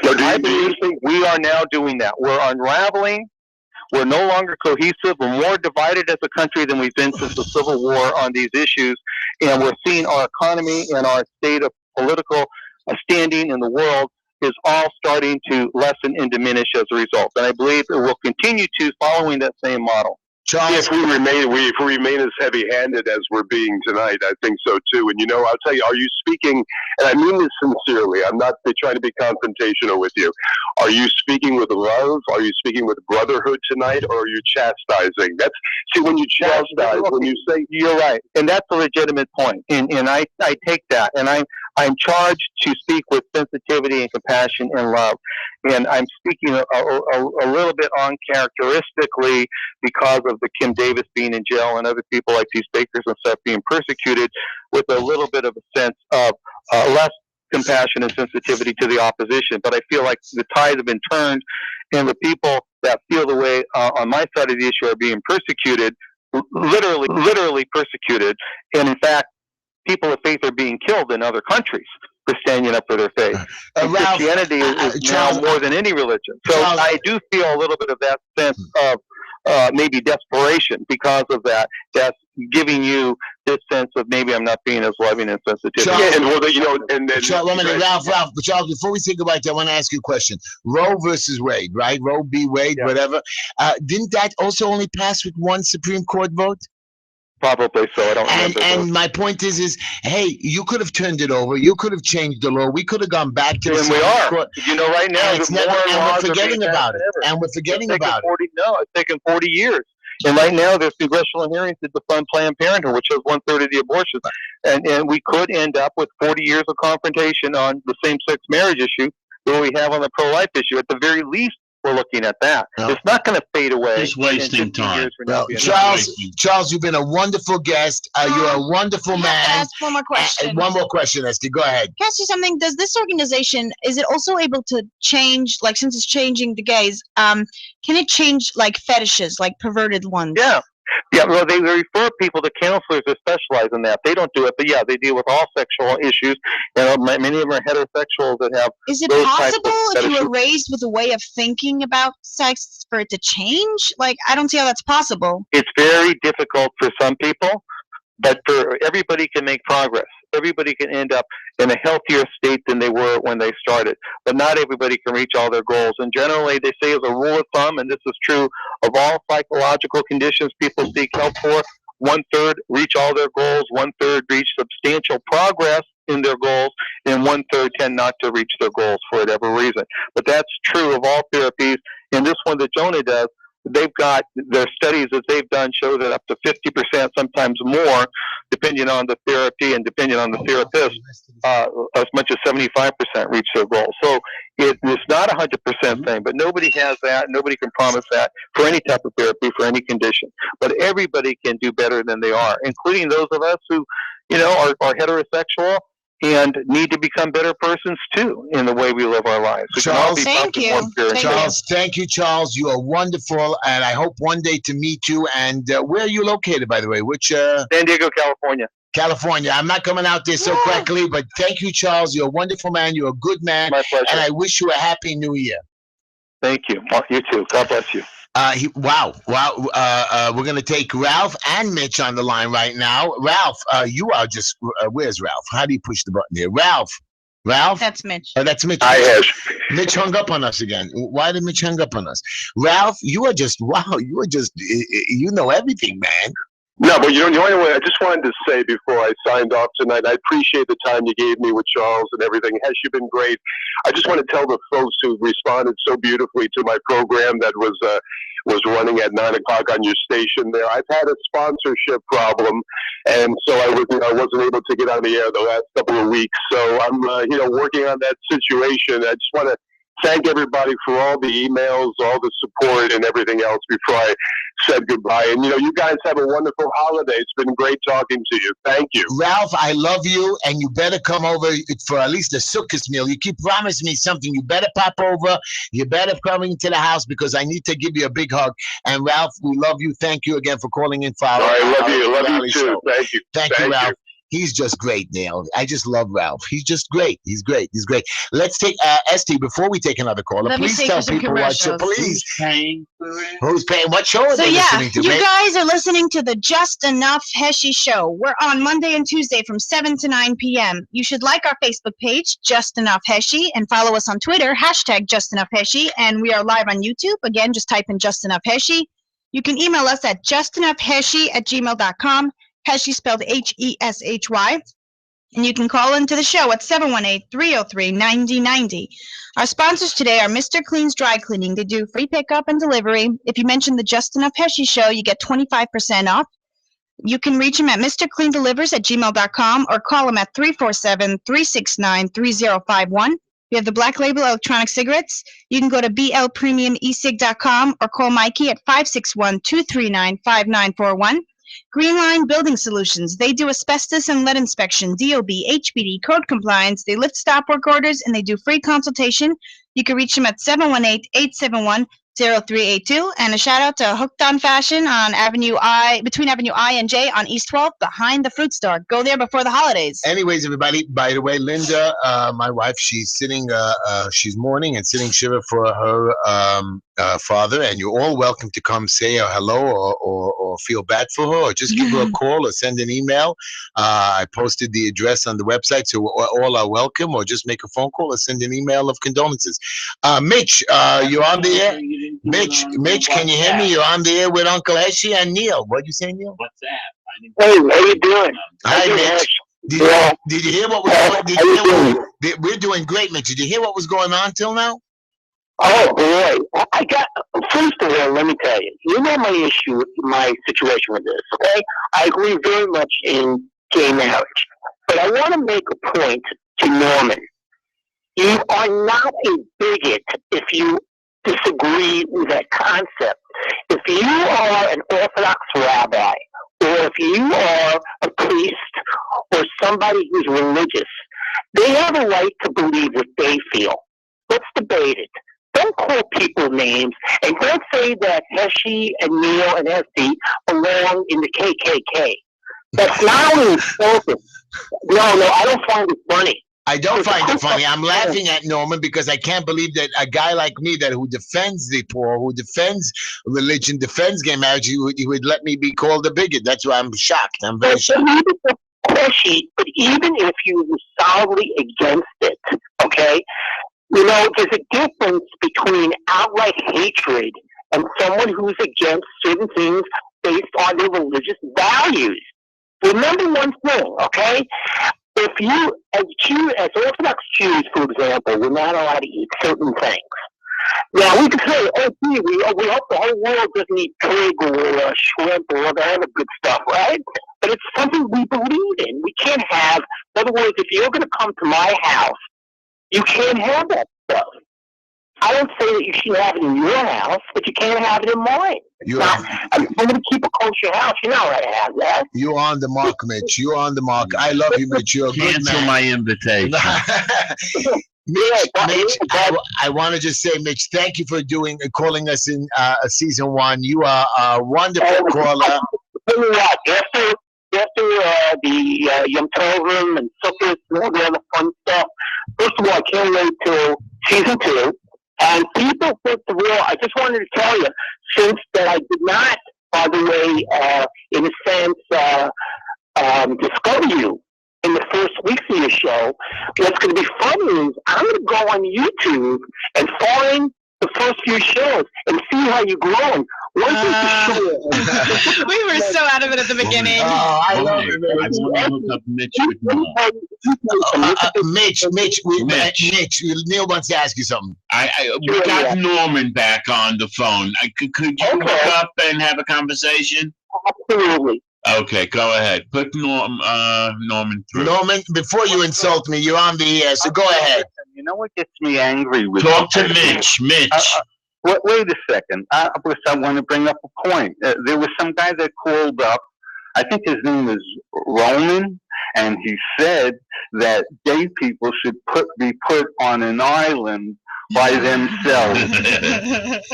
I believe we are now doing that. We're unraveling. We're no longer cohesive. We're more divided as a country than we've been since the Civil War on these issues. And we're seeing our economy and our state of political standing in the world is all starting to lessen and diminish as a result. And I believe it will continue to, following that same model. Charles, if we remain as heavy-handed as we're being tonight, I think so too. And I'll tell you, are you speaking? And I mean this sincerely. I'm not trying to be confrontational with you. Are you speaking with love? Are you speaking with brotherhood tonight, or are you chastising? When you chastise, when you say, you're right, and that's a legitimate point. And I take that, and I'm charged to speak with sensitivity and compassion and love. And I'm speaking a little bit uncharacteristically because of the Kim Davis being in jail and other people like these bakers and stuff being persecuted, with a little bit of a sense of less compassion and sensitivity to the opposition. But I feel like the tides have been turned, and the people that feel the way on my side of the issue are being persecuted, literally persecuted. And in fact, people of faith are being killed in other countries for standing up for their faith. Ralph, Christianity is now more than any religion. So I do feel a little bit of that sense of maybe desperation because of that. That's giving you this sense of maybe I'm not being as loving and sensitive. Charles, and well, you know, and then Charles, Ralph, but Charles, before we say goodbye, I want to ask you a question. Roe versus Wade, right? Roe v. Wade, whatever. Didn't that also only pass with one Supreme Court vote? Probably so. I don't remember. And my point is, hey, you could have turned it over. You could have changed the law. We could have gone back to the Supreme Court. You know, right now, and it's never, and we're forgetting about it. And we're forgetting about it. No, it's taken 40 years. And right now, there's congressional hearings to defund Planned Parenthood, which has 1/3 of the abortions. And we could end up with 40 years of confrontation on the same-sex marriage issue that we have on the pro-life issue. At the very least, we're looking at that. No. It's not going to fade away. Just wasting time. No. Charles, you've been a wonderful guest. You're a wonderful man. Ask one more question. One more question, Esty. Go ahead. Can I ask you something? Does this organization, is it also able to change, like since it's changing the gays, can it change like fetishes, like perverted ones? Yeah. Yeah, well, they refer people to counselors that specialize in that. They don't do it, but yeah, they deal with all sexual issues. And many of them are heterosexuals that have. Is it possible if you were raised with a way of thinking about sex for it to change? Like, I don't see how that's possible. It's very difficult for some people, but for everybody can make progress. Everybody can end up in a healthier state than they were when they started. But not everybody can reach all their goals. And generally, they say as a rule of thumb, and this is true of all psychological conditions people seek help for, 1/3 reach all their goals, 1/3 reach substantial progress in their goals, and 1/3 tend not to reach their goals for whatever reason. But that's true of all therapies. And this one that Jonah does, they've got their studies that they've done show that up to 50%, sometimes more, depending on the therapy and depending on the therapist, as much as 75% reach their goal. So it's not a 100% thing, but nobody has that. Nobody can promise that for any type of therapy, for any condition. But everybody can do better than they are, including those of us who, you know, are heterosexual and need to become better persons too in the way we live our lives. Charles, thank you. Charles, thank you, Charles. You are wonderful, and I hope one day to meet you. And where are you located, by the way? Which? San Diego, California. California. I'm not coming out there so quickly, but thank you, Charles. You're a wonderful man. You're a good man. My pleasure. And I wish you a happy new year. Thank you. Well, you too. God bless you. Wow. We're going to take Ralph and Mitch on the line right now. Ralph, you are just, where's Ralph? How do you push the button here? Ralph? That's Mitch. Oh, that's Mitch. Mitch hung up on us again. Why did Mitch hang up on us? Ralph, you are just, you know everything, man. No, but you know, the only way I just wanted to say before I signed off tonight, I appreciate the time you gave me with Charles and everything. Heshy been great. I just want to tell the folks who responded so beautifully to my program that was running at 9 o'clock on your station there. I've had a sponsorship problem, and so I wasn't able to get on the air the last couple of weeks. So I'm working on that situation. I just want to thank everybody for all the emails, all the support, and everything else before I said goodbye. And, you guys have a wonderful holiday. It's been great talking to you. Thank you. Ralph, I love you, and you better come over for at least a Sukkot meal. You keep promising me something. You better pop over. You better come into the house because I need to give you a big hug. And, Ralph, we love you. Thank you again for calling in. I love you. Love you, too. Show. Thank you. Thank you, Ralph. He's just great, Neil. I just love Ralph. He's just great. He's great. He's great. Let's take Esty before we take another caller. Please tell people what show. Please. Who's paying? What show are they listening to? You guys are listening to the Just Enough Heshy Show. We're on Monday and Tuesday from 7 to 9 p.m. You should like our Facebook page, Just Enough Heshy, and follow us on Twitter, #Just Enough Heshy. And we are live on YouTube. Again, just type in Just Enough Heshy. You can email us at justenoughheshy@gmail.com. Heshy spelled Heshy. And you can call into the show at 718-303-9090. Our sponsors today are Mr. Clean's Dry Cleaning. They do free pickup and delivery. If you mention the Just Enough Heshy Show, you get 25% off. You can reach him at mrcleandelivers@gmail.com or call him at 347-369-3051. We have the Black Label electronic cigarettes. You can go to blpremiumesig.com or call Mikey at 561-239-5941. Greenline Building Solutions. They do asbestos and lead inspection, DOB, HPD, code compliance. They lift stop work orders and they do free consultation. You can reach them at 718-871-0382. And a shout out to Hooked on Fashion on between Avenue I and J on East 12th, behind the fruit store. Go there before the holidays. Anyways, everybody, by the way, Linda, my wife, she's sitting, she's mourning and sitting shiva for her father, and you're all welcome to come say hello or feel bad for her, or just give her a call or send an email. I posted the address on the website, so all are welcome, or just make a phone call or send an email of condolences. Mitch, you're on the air. Mitch, can you hear me? You're on the air with Uncle Heshy and Neil. What'd you say, Neil? What's that? Hey, how you doing? Hi, Mitch. Did you hear what was going? We're doing great, Mitch. Did you hear what was going on till now? Oh boy, first of all, let me tell you, you know my situation with this, okay? I agree very much in gay marriage, but I want to make a point to Norman. You are not a bigot if you disagree with that concept. If you are an Orthodox rabbi, or if you are a priest, or somebody who's religious, they have a right to believe what they feel. Let's debate it. Don't call people names, and don't say that Heshy and Neil and Heshy belong in the KKK. That's not insulting. No, I don't find it funny. I don't find it funny. I'm laughing at Norman because I can't believe that a guy like me, who defends the poor, who defends religion, defends gay marriage, he would let me be called a bigot. That's why I'm shocked. I'm very shocked. But even if you were solidly against it, okay, there's a difference between outright hatred and someone who's against certain things based on their religious values. Remember one thing, okay? If you, as Orthodox Jews, for example, we're not allowed to eat certain things. Now, we could say, we hope the whole world doesn't eat pig or shrimp or all that other good stuff, right? But it's something we believe in. We can't have, in other words, if you're going to come to my house, you can't have that stuff. I don't say that you should have it in your house, but you can't have it in mine. I'm going to keep a kosher house. You're not allowed to have that. You're on the mark, Mitch. You're on the mark. I love you, Mitch. You're a good man. Cancel my invitation. Mitch, I want to just say, Mitch, thank you for calling us in season 1. You are a wonderful caller. Tell me what, after the Yom Tovim and Sukkot and all the other fun stuff, first of all, I can't wait till season 2. And people, first of all, I just wanted to tell you, since that I did not, by the way, in a sense, discover you in the first weeks of your show, what's going to be funny is I'm going to go on YouTube and find the first few shows and see how you're growing. We were so out of it at the beginning. Oh, I love it. I want to hook up Mitch with Mitch, Neil wants to ask you something. We got Norman back on the phone. Could you hook up and have a conversation? Absolutely. Okay, go ahead. Put Norman through. Norman, before you insult me, you're on the air, so go ahead. You know what gets me angry with Talk to Mitch. Wait a second. I want to bring up a point. There was some guy that called up. I think his name is Roman, and he said that gay people should be put on an island by themselves.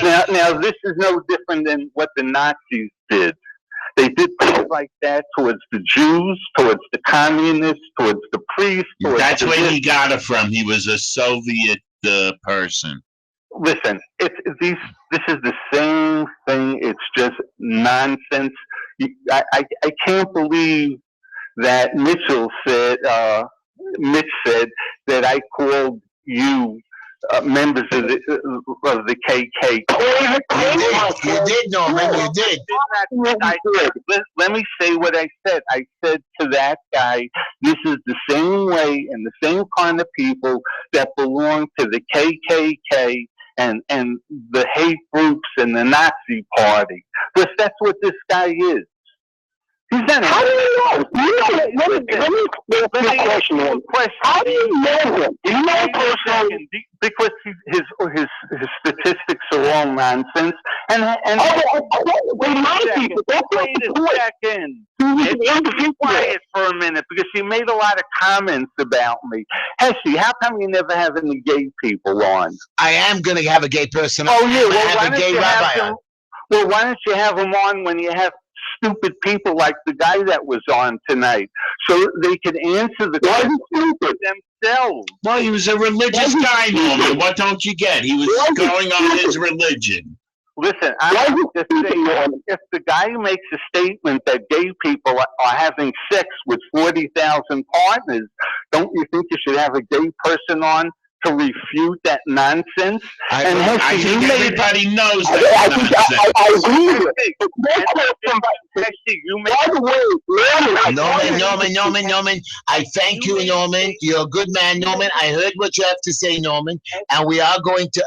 Now, this is no different than what the Nazis did. They did things like that towards the Jews, towards the communists, towards the priests. That's where he got it from. He was a Soviet person. Listen, this is the same thing. It's just nonsense. I can't believe that Mitch said that I called you members of the KKK. You did, Norman. You did. Let me say what I said. I said to that guy, this is the same way and the same kind of people that belong to the KKK and the hate groups and the Nazi party. Because that's what this guy is. How do you know? Let me explain the question. How do you know him? Do you know him personally? Because his statistics are all nonsense. And remind people. Wait a second. Be quiet for a minute, because you made a lot of comments about me. Heshy, how come you never have any gay people on? I am going to have a gay person. Oh, yeah. Well, have a gay rabbi on. Well, why don't you have them on when you have stupid people like the guy that was on tonight, so they can answer the question themselves? Well, he was a religious guy, Norman. What don't you get? He was going on his religion. Listen, I'm just saying, if the guy makes a statement that gay people are having sex with 40,000 partners, don't you think you should have a gay person on to refute that nonsense? I think everybody knows that nonsense. I agree with it. Norman, I thank you, Norman. You're a good man, Norman. I heard what you have to say, Norman. And we are going to,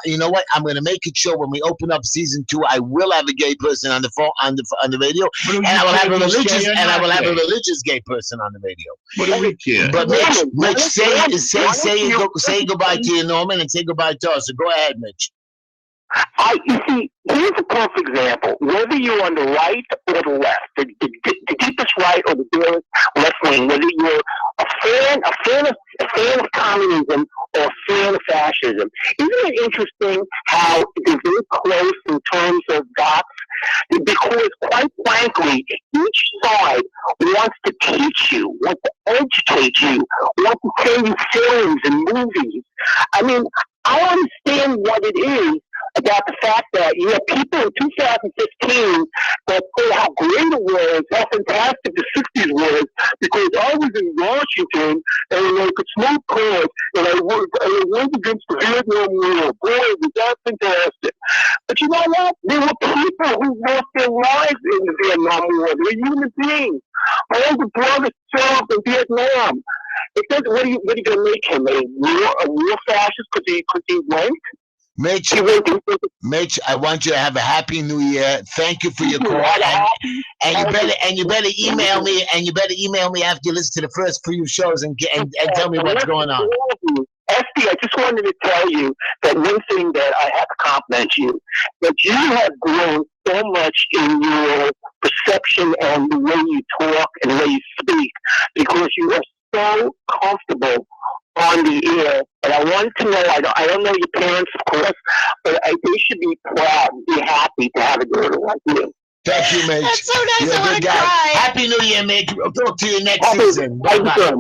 you know what? I'm going to make it sure when we open up season 2, I will have a gay person on the phone, on the radio, and I will have a religious gay person on the radio. What do we care? But Mitch, say goodbye to you, Norman, and say goodbye to us. So go ahead, Mitch. You see, here's a perfect example. Whether you're on the right or the left, the deepest right or the deepest left wing, whether you're a fan of communism or a fan of fascism, isn't it interesting how they're very close in terms of dots? Because, quite frankly, each side wants to teach you, wants to educate you, wants to tell you films and movies. I mean, I understand what it is about the fact that you have people in 2015 that say how great it was, how fantastic the 60s was, because I was in Washington and I could smoke cars and I went against the Vietnam War. Boy, was that fantastic. But you know what? There were people who lost their lives in the Vietnam War. They were human beings. My older brother served in Vietnam. It says, what are you going to make him, a war fascist because he went? Mitch, I want you to have a happy new year. Thank you for your call, and you better email me. And you better email me after you listen to the first few shows and tell me what's going on. Esty, I just wanted to tell you that one thing that I have to compliment you, that you have grown so much in your perception and the way you talk and the way you speak, because you are so comfortable on the air. And I wanted to know, I don't know your parents, of course, but they should be proud and be happy to have a daughter like you. Thank you, Mitch. That's so nice. You're I want to cry. Happy New Year, Mitch. We'll talk to you next season. Bye-bye.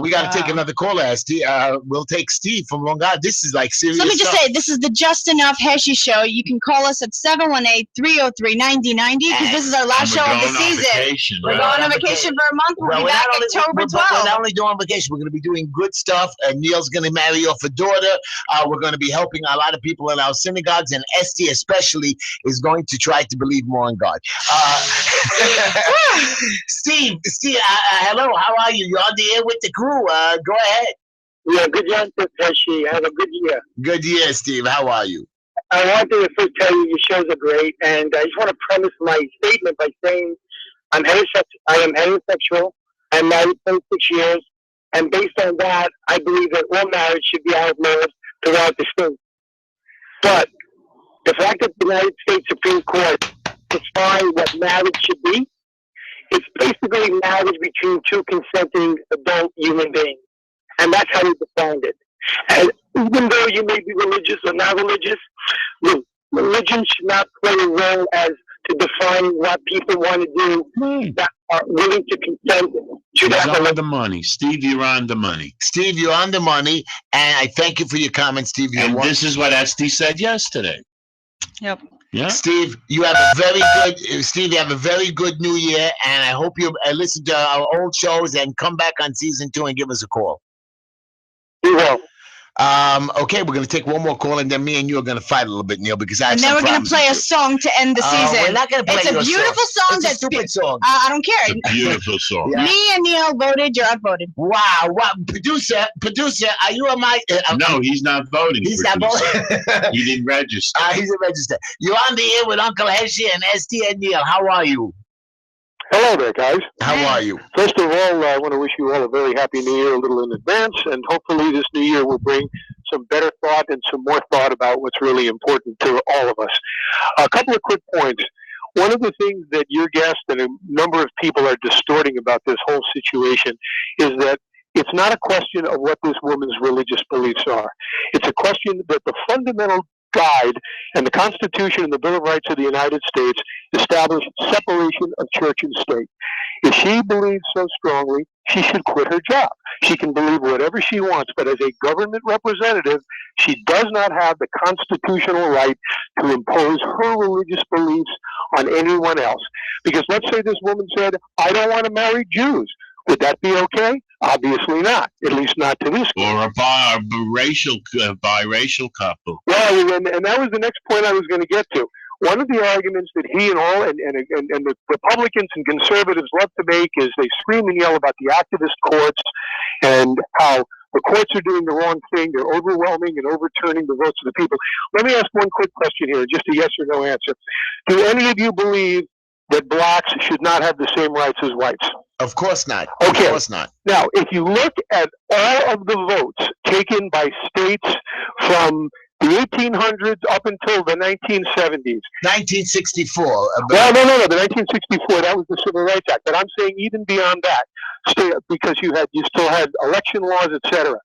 We got to take another caller, Esty. We'll take Steve from Long Island. This is like serious Let me just stuff. say, this is the Just Enough Heshy Show. You can call us at 718-303-9090 because this is our last show of the season. We're going on vacation for a month. We'll be back October 12th. We're not only doing on vacation, we're going to be doing good stuff. Neil's going to marry off a daughter. We're going to be helping a lot of people in our synagogues, and Esty especially is going to try to believe more in God. Steve, hello. How are you? You're on the air with the crew. Go ahead. Yeah, good job, Heshy. Have a good year. Good year, Steve. How are you? I wanted to first tell you your shows are great, and I just want to premise my statement by saying I am heterosexual. I'm married 26 years, and based on that, I believe that all marriage should be outlawed throughout the state. But the fact that the United States Supreme Court defined what marriage should be, it's basically marriage between two consenting adult human beings. And that's how we defined it. And even though you may be religious or not religious, religion should not play a role as to define what people want to do that are willing to consent to that. You're on the money. Steve, you're on the money. Steve, you're on the money. And I thank you for your comments, Steve. And this is what Esty said yesterday. Yep. Yeah. Steve, you have a very good new year, and I hope you listen to our old shows and come back on season 2 and give us a call. We will. Okay, we're gonna take one more call, and then me and you are gonna fight a little bit, Neil, because I have And then some we're gonna problems play a with you. song to end the season. We're not gonna play It's a your beautiful song. It's a That's stupid song. I don't care. It's a beautiful song. Yeah. Me and Neil voted. You're outvoted. Wow, wow, producer, are you on my? No, he's not voting. He's not producer. voting. He didn't register. He's a register. You're on the air with Uncle Heshy and ST and Neil. How are you? Hello there, guys. How are you? First of all, I want to wish you all a very happy New Year, a little in advance, and hopefully this New Year will bring some better thought and some more thought about what's really important to all of us. A couple of quick points. One of the things that your guest and a number of people are distorting about this whole situation is that it's not a question of what this woman's religious beliefs are. It's a question that the fundamental guide and the Constitution and the Bill of Rights of the United States establish separation of church and state. If she believes so strongly, she should quit her job. She can believe whatever she wants, but as a government representative, she does not have the constitutional right to impose her religious beliefs on anyone else. Because let's say this woman said, I don't want to marry Jews. Would that be okay? Obviously not, at least not to this point. Or a biracial couple. Well, and that was the next point I was going to get to. One of the arguments that he and all and the Republicans and conservatives love to make is they scream and yell about the activist courts and how the courts are doing the wrong thing. They're overwhelming and overturning the votes of the people. Let me ask one quick question here, just a yes or no answer. Do any of you believe that blacks should not have the same rights as whites? Of course not. Okay. Of course not. Now, if you look at all of the votes taken by states from the 1800s up until the 1970s. 1964. No, the 1964, that was the Civil Rights Act. But I'm saying even beyond that, because you still had election laws, etc.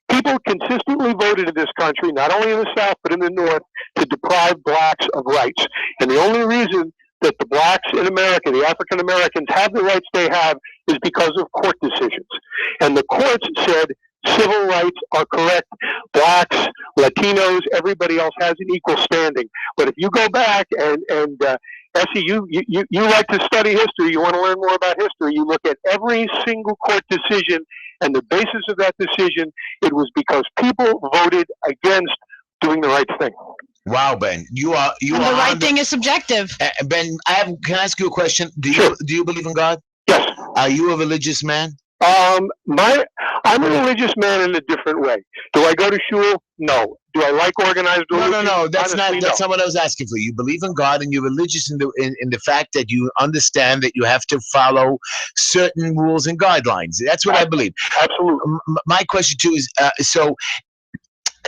People consistently voted in this country, not only in the South, but in the North, to deprive blacks of rights. And the only reason that the blacks in America, the African Americans, have the rights they have is because of court decisions. And the courts said civil rights are correct. Blacks, Latinos, everybody else has an equal standing. But if you go back and Essie, you like to study history, you want to learn more about history, you look at every single court decision, and the basis of that decision, it was because people voted against doing the right thing. Wow, Ben, you are the right thing is subjective. Ben, can I ask you a question? Do you believe in God? Yes. Are you a religious man? I'm a religious man in a different way. Do I go to shul? No. Do I like organized religion? No. That's Honestly, not what I was asking for. You believe in God, and you're religious in the fact that you understand that you have to follow certain rules and guidelines. That's what I believe. Absolutely. My question too is so.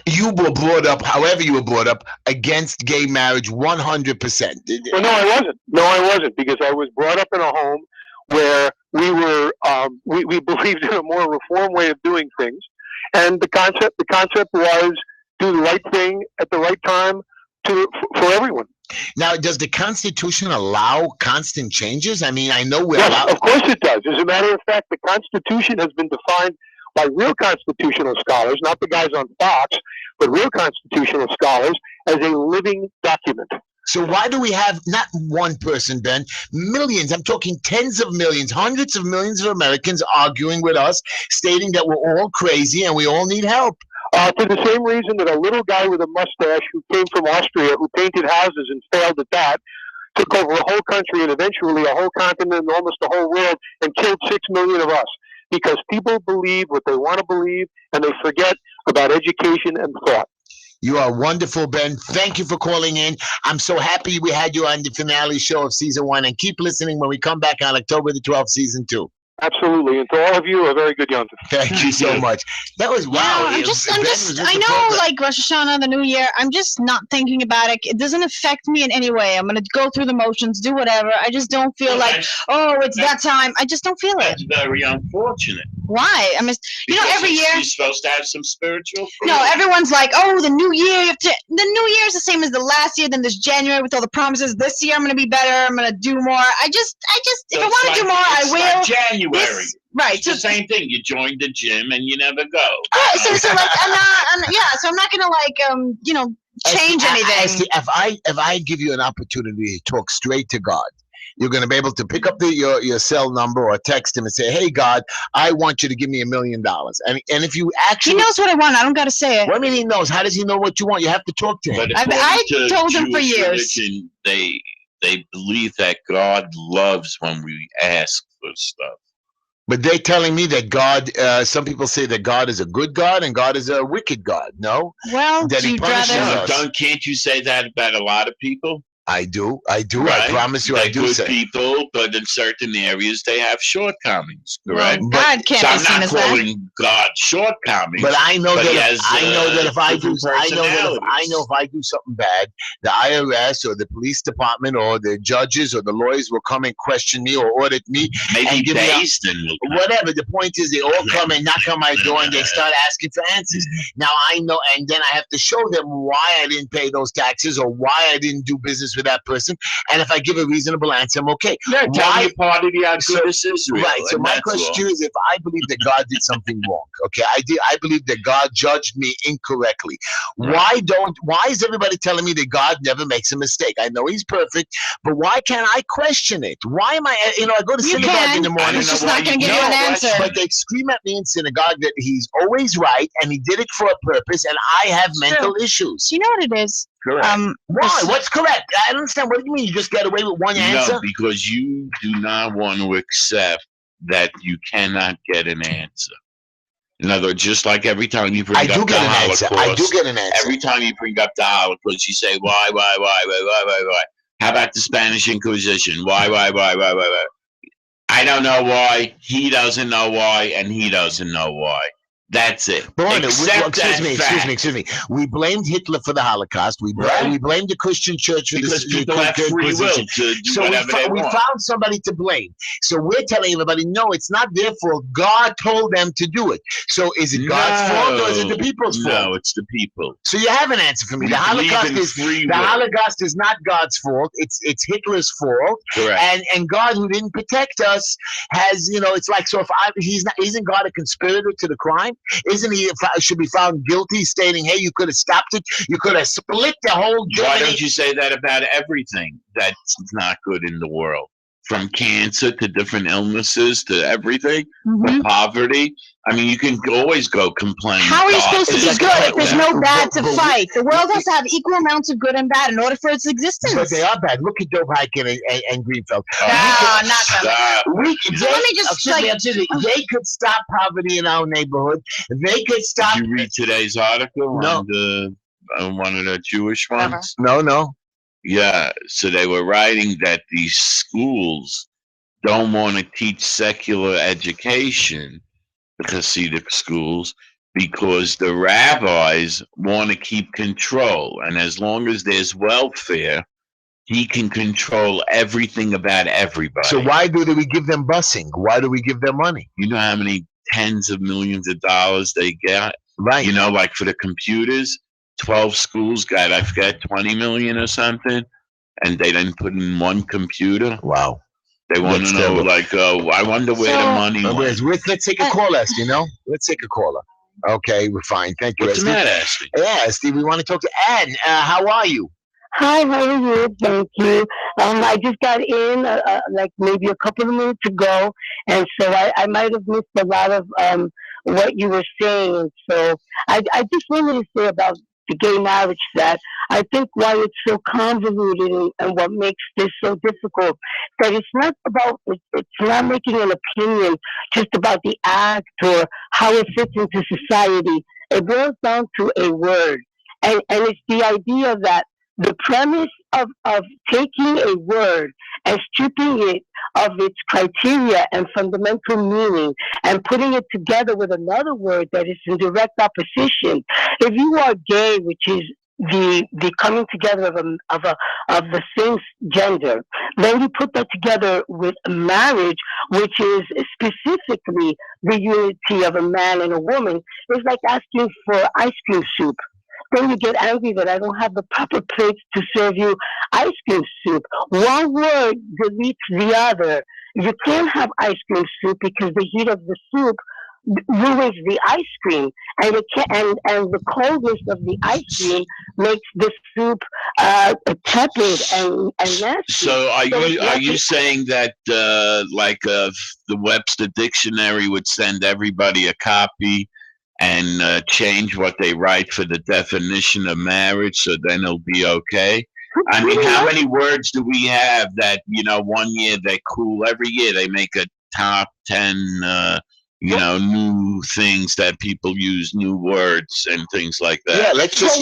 You were brought up, however you were brought up, against gay marriage 100%. Well, no, I wasn't, because I was brought up in a home where we were we believed in a more reform way of doing things, and the concept was do the right thing at the right time for everyone. Now, does the Constitution allow constant changes? I mean, I know we're yes, of course it does. As a matter of fact, the Constitution has been defined by real constitutional scholars, not the guys on Fox, but real constitutional scholars, as a living document. So why do we have not one person, Ben, millions, I'm talking tens of millions, hundreds of millions of Americans arguing with us, stating that we're all crazy and we all need help? For the same reason that a little guy with a mustache who came from Austria, who painted houses and failed at that, took over a whole country and eventually a whole continent and almost the whole world and killed 6 million of us. Because people believe what they want to believe, and they forget about education and thought. You are wonderful, Ben. Thank you for calling in. I'm so happy we had you on the finale show of season 1, and keep listening when we come back on October the 12th, season 2. Absolutely. And to all of you, a very good Yom Tov. Thank you so much. That was wow. Yeah, I know, like Rosh Hashanah, the New Year, I'm just not thinking about it. It doesn't affect me in any way. I'm going to go through the motions, do whatever. I just don't feel it's that time. I just don't feel it. That's very unfortunate. Why? I mean, every year you're supposed to have some spiritual freedom. No, everyone's like, oh, the new year. The new year is the same as the last year. Then there's January with all the promises. This year I'm going to be better. I'm going to do more. I just, if I want to do more, I will. Like January. Right. It's the same thing. You joined the gym and you never go. Yeah, so like I'm not going to change anything. If I give you an opportunity to talk straight to God, You're going to be able to pick up your cell number or text him and say, "Hey, God, I want you to give me $1 million." And if you actually, He knows what I want. I don't got to say it. What do you mean he knows? How does he know what you want? You have to talk to him. But I according to told him for Jewish years. religion, they believe that God loves when we ask for stuff. But they're telling me that God, some people say that God is a good God and God is a wicked God. No? Well, That he you'd punishes rather. us. Can't you say that about a lot of people? I do. Right? I promise you, They're I do good say. people, but in certain areas they have shortcomings. Correct. Well, God can't So be I'm seen not as that. calling God shortcomings. But I know But that he if, has, I know that if I do, different I know personalities. if I do something bad, the IRS or the police department or the judges or the lawyers will come and question me or audit me. Maybe and give me Basin will come. whatever. The point is, they all come and knock on my door and they start asking for answers. Now I know, and then I have to show them why I didn't pay those taxes or why I didn't do business with that person. And if I give a reasonable answer, I'm okay. Yeah, tell me part of the goodness Israel. Right. So my question is, if I believe that God did something wrong, okay, I believe that God judged me incorrectly. Right. Why is everybody telling me that God never makes a mistake? I know he's perfect, but why can't I question it? Why am I, I go to synagogue in the morning. He's just not going to give you an answer. But they scream at me in synagogue that he's always right and he did it for a purpose and I have mental issues. You know what it is? Correct. Why? What's correct? I don't understand. What do you mean? You just get away with one answer? No, because you do not want to accept that you cannot get an answer. In other words, just like every time you bring up the Holocaust, I do get an answer. Every time you bring up the Holocaust, you say, why? How about the Spanish Inquisition? Why? I don't know why, he doesn't know why, and he doesn't know why. That's it. Excuse me. We blamed Hitler for the Holocaust. We blamed the Christian church for because people have free will to do whatever they want. We found somebody to blame. So we're telling everybody, no, it's not their fault. God told them to do it. So is it God's fault or is it the people's fault? No, it's the people. So you have an answer for me. The Holocaust is not God's fault. It's Hitler's fault. Correct. And God, who didn't protect us, has it's like, so if isn't God a conspirator to the crime? Isn't he should be found guilty, stating, "Hey, you could have stopped it. You could have split the whole Germany." Why don't you say that about everything that's not good in the world? From cancer to different illnesses to everything, to poverty. I mean, you can always go complain. How are you supposed to be good if there's no bad to fight? The world has to have equal amounts of good and bad in order for its existence. But they are bad. Look at Joe Biden and Greenfield. They could stop poverty in our neighborhood. They could stop. Did you read today's article on one of the Jewish ones? No. Yeah, so they were writing that these schools don't want to teach secular education, the Hasidic schools, because the rabbis want to keep control. And as long as there's welfare, he can control everything about everybody. So why do we give them busing? Why do we give them money? You know how many tens of millions of dollars they get? Right. Like for the computers, 12 schools got, I forget, 20 million or something, and they didn't put in one computer. Wow. They want to know, I wonder where the money went. Let's take a call, Esty, Let's take a caller. Okay, we're fine. Thank you, What's Esty. the matter, Esty? Yeah, Esty, we want to talk to Ann. How are you? Hi, how are you? Thank you. I just got in like maybe a couple of minutes ago, and so I might have missed a lot of what you were saying. So I just wanted to say about the gay marriage that I think why it's so convoluted and what makes this so difficult, that it's not making an opinion just about the act or how it fits into society. It boils down to a word. And it's the idea that the premise of taking a word and stripping it of its criteria and fundamental meaning and putting it together with another word that is in direct opposition. If you are gay, which is the coming together of the same gender, then you put that together with marriage, which is specifically the unity of a man and a woman. It's like asking for ice cream soup. Then you get angry that I don't have the proper plates to serve you ice cream soup. One word deletes the other. You can't have ice cream soup because the heat of the soup ruins the ice cream, and it can, and the coldness of the ice cream makes the soup tepid and nasty. So are you saying that the Webster Dictionary would send everybody a copy and change what they write for the definition of marriage, so then it'll be okay? I mean, how many words do we have that, one year they're cool, every year they make a top 10, new things that people use, new words and things like that. Yeah, let's just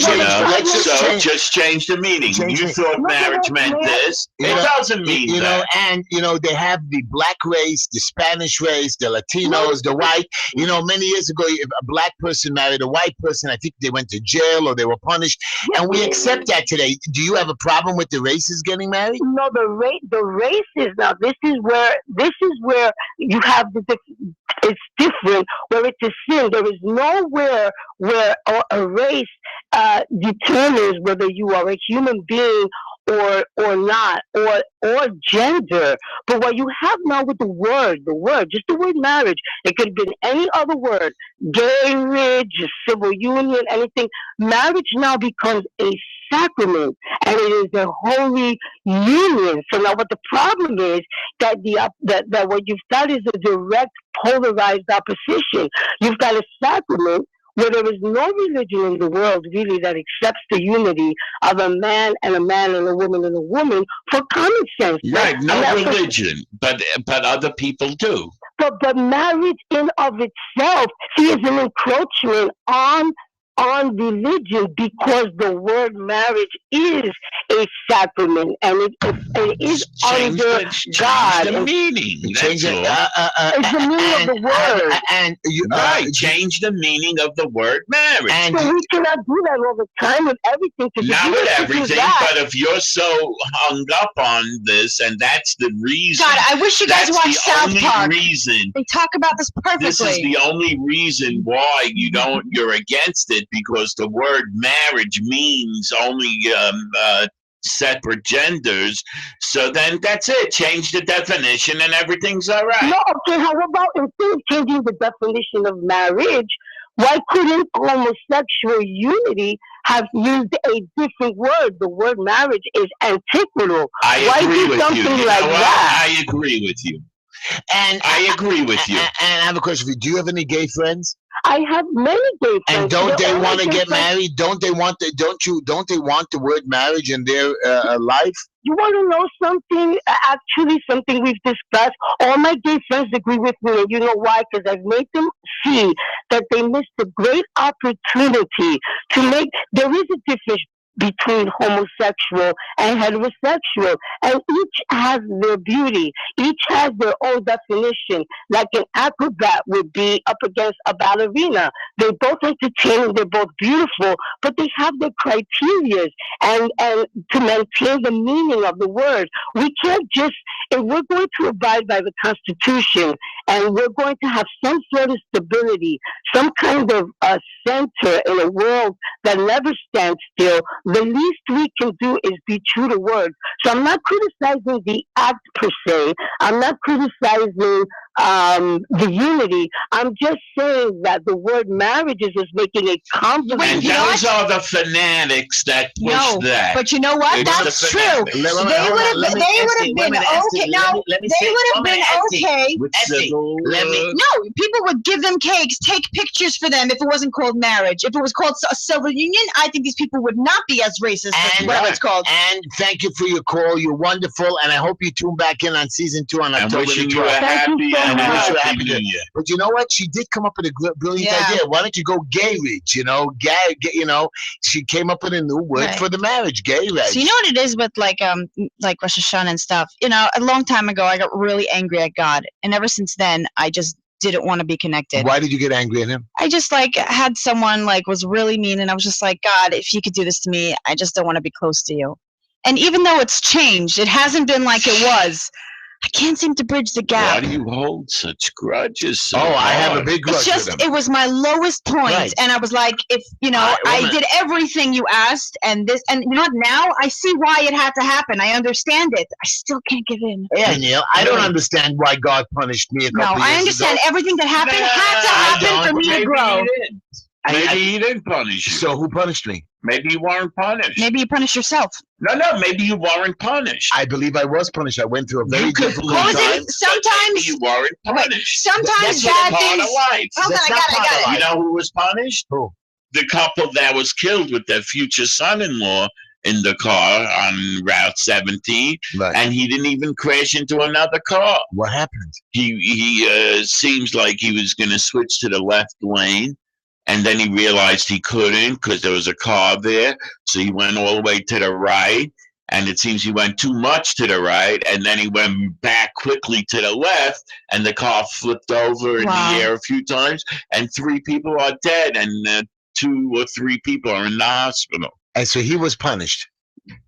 just change the meaning. You thought marriage meant this. It doesn't mean that. And they have the black race, the Spanish race, the Latinos, the white. Many years ago, if a black person married a white person, I think they went to jail or they were punished. And we accept that today. Do you have a problem with the races getting married? No, the races. Now, this is where you have it's different, where it's a sin. There is nowhere where a race determines whether you are a human being or not, or gender. But what you have now with the word, just the word marriage, it could have been any other word, gay, marriage, civil union, anything. Marriage now becomes a sacrament, and it is a holy union. So now what the problem is that that what you've got is a direct polarized opposition. You've got a sacrament where there is no religion in the world really that accepts the unity of a man and a man and a woman for common sense. Right, no religion, but other people do. But marriage in of itself is an encroachment on religion, because the word marriage is a sacrament, and it is under God. The meaning. It's the meaning of the word. And change the meaning of the word marriage. And so we cannot do that all the time with everything. Not with everything, but if you're so hung up on this, and that's the reason. God, I wish you guys watched South Park. They talk about this perfectly. This is the only reason why you're against it. Because the word marriage means only separate genders, so then that's it. Change the definition and everything's all right. No, okay, how about instead of changing the definition of marriage, why couldn't homosexual unity have used a different word? The word marriage is antiquatal. I agree with you. I agree with you. And I agree with you. And I have a question for you. Do you have any gay friends? I have many gay friends. And don't they want to get married? Don't they want the word marriage in their life? You want to know something? Actually, something we've discussed. All my gay friends agree with me, and you know why? Because I've made them see that they missed a great opportunity to make. There is a difference between homosexual and heterosexual, and each has their beauty, each has their own definition. Like an acrobat would be up against a ballerina. They're both entertaining, they're both beautiful, but they have their criteria and to maintain the meaning of the word. We can't just, if we're going to abide by the Constitution and we're going to have some sort of stability, some kind of center in a world that never stands still, the least we can do is be true to words. So I'm not criticizing the act per se. I'm not criticizing the unity. I'm just saying that the word marriage is just making a compliment. And those are the fanatics that push that. But you know what? That's true. They would have been okay. No, they would have been okay. No, people would give them cakes, take pictures for them if it wasn't called marriage. If it was called a civil union, I think these people would not be as racist as what it's called. And thank you for your call. You're wonderful, and I hope you tune back in on season 2 on October 12th. But you know what? She did come up with a brilliant idea. Why don't you go gay-rich? She came up with a new word for the marriage, gay-rich. So you know what it is with like Rosh Hashanah and stuff. A long time ago, I got really angry at God, and ever since then, I just didn't want to be connected. Why did you get angry at him? I just had someone was really mean, and I was just like, God, if you could do this to me, I just don't want to be close to you. And even though it's changed, it hasn't been like it was. I can't seem to bridge the Why gap. do you hold such grudges so I have a hard? big grudge It's just, with him. it was my lowest point, Right. and I was like, if, you know, I did everything you asked, and this, and you know what, now I see why it had to happen. I understand it. I still can't give in. Yeah, Neil, I don't understand why God punished me a couple years I understand ago. everything that happened had to happen for me to grow. Maybe he didn't punish you. So who punished me? Maybe you weren't punished. Maybe you punished yourself. No, maybe you weren't punished. I believe I was punished. I went through a very difficult time. Sometimes you weren't punished. Sometimes That's bad part things. of life. Hold on, I got it. You know who was punished? Who? The couple that was killed with their future son-in-law in the car on Route 17, and he didn't even crash into another car. What happened? He seems like he was going to switch to the left lane, and then he realized he couldn't because there was a car there, so he went all the way to the right, and it seems he went too much to the right, and then he went back quickly to the left, and the car flipped over in the air a few times, and 3 people are dead, and 2 or 3 people are in the hospital. And so he was punished.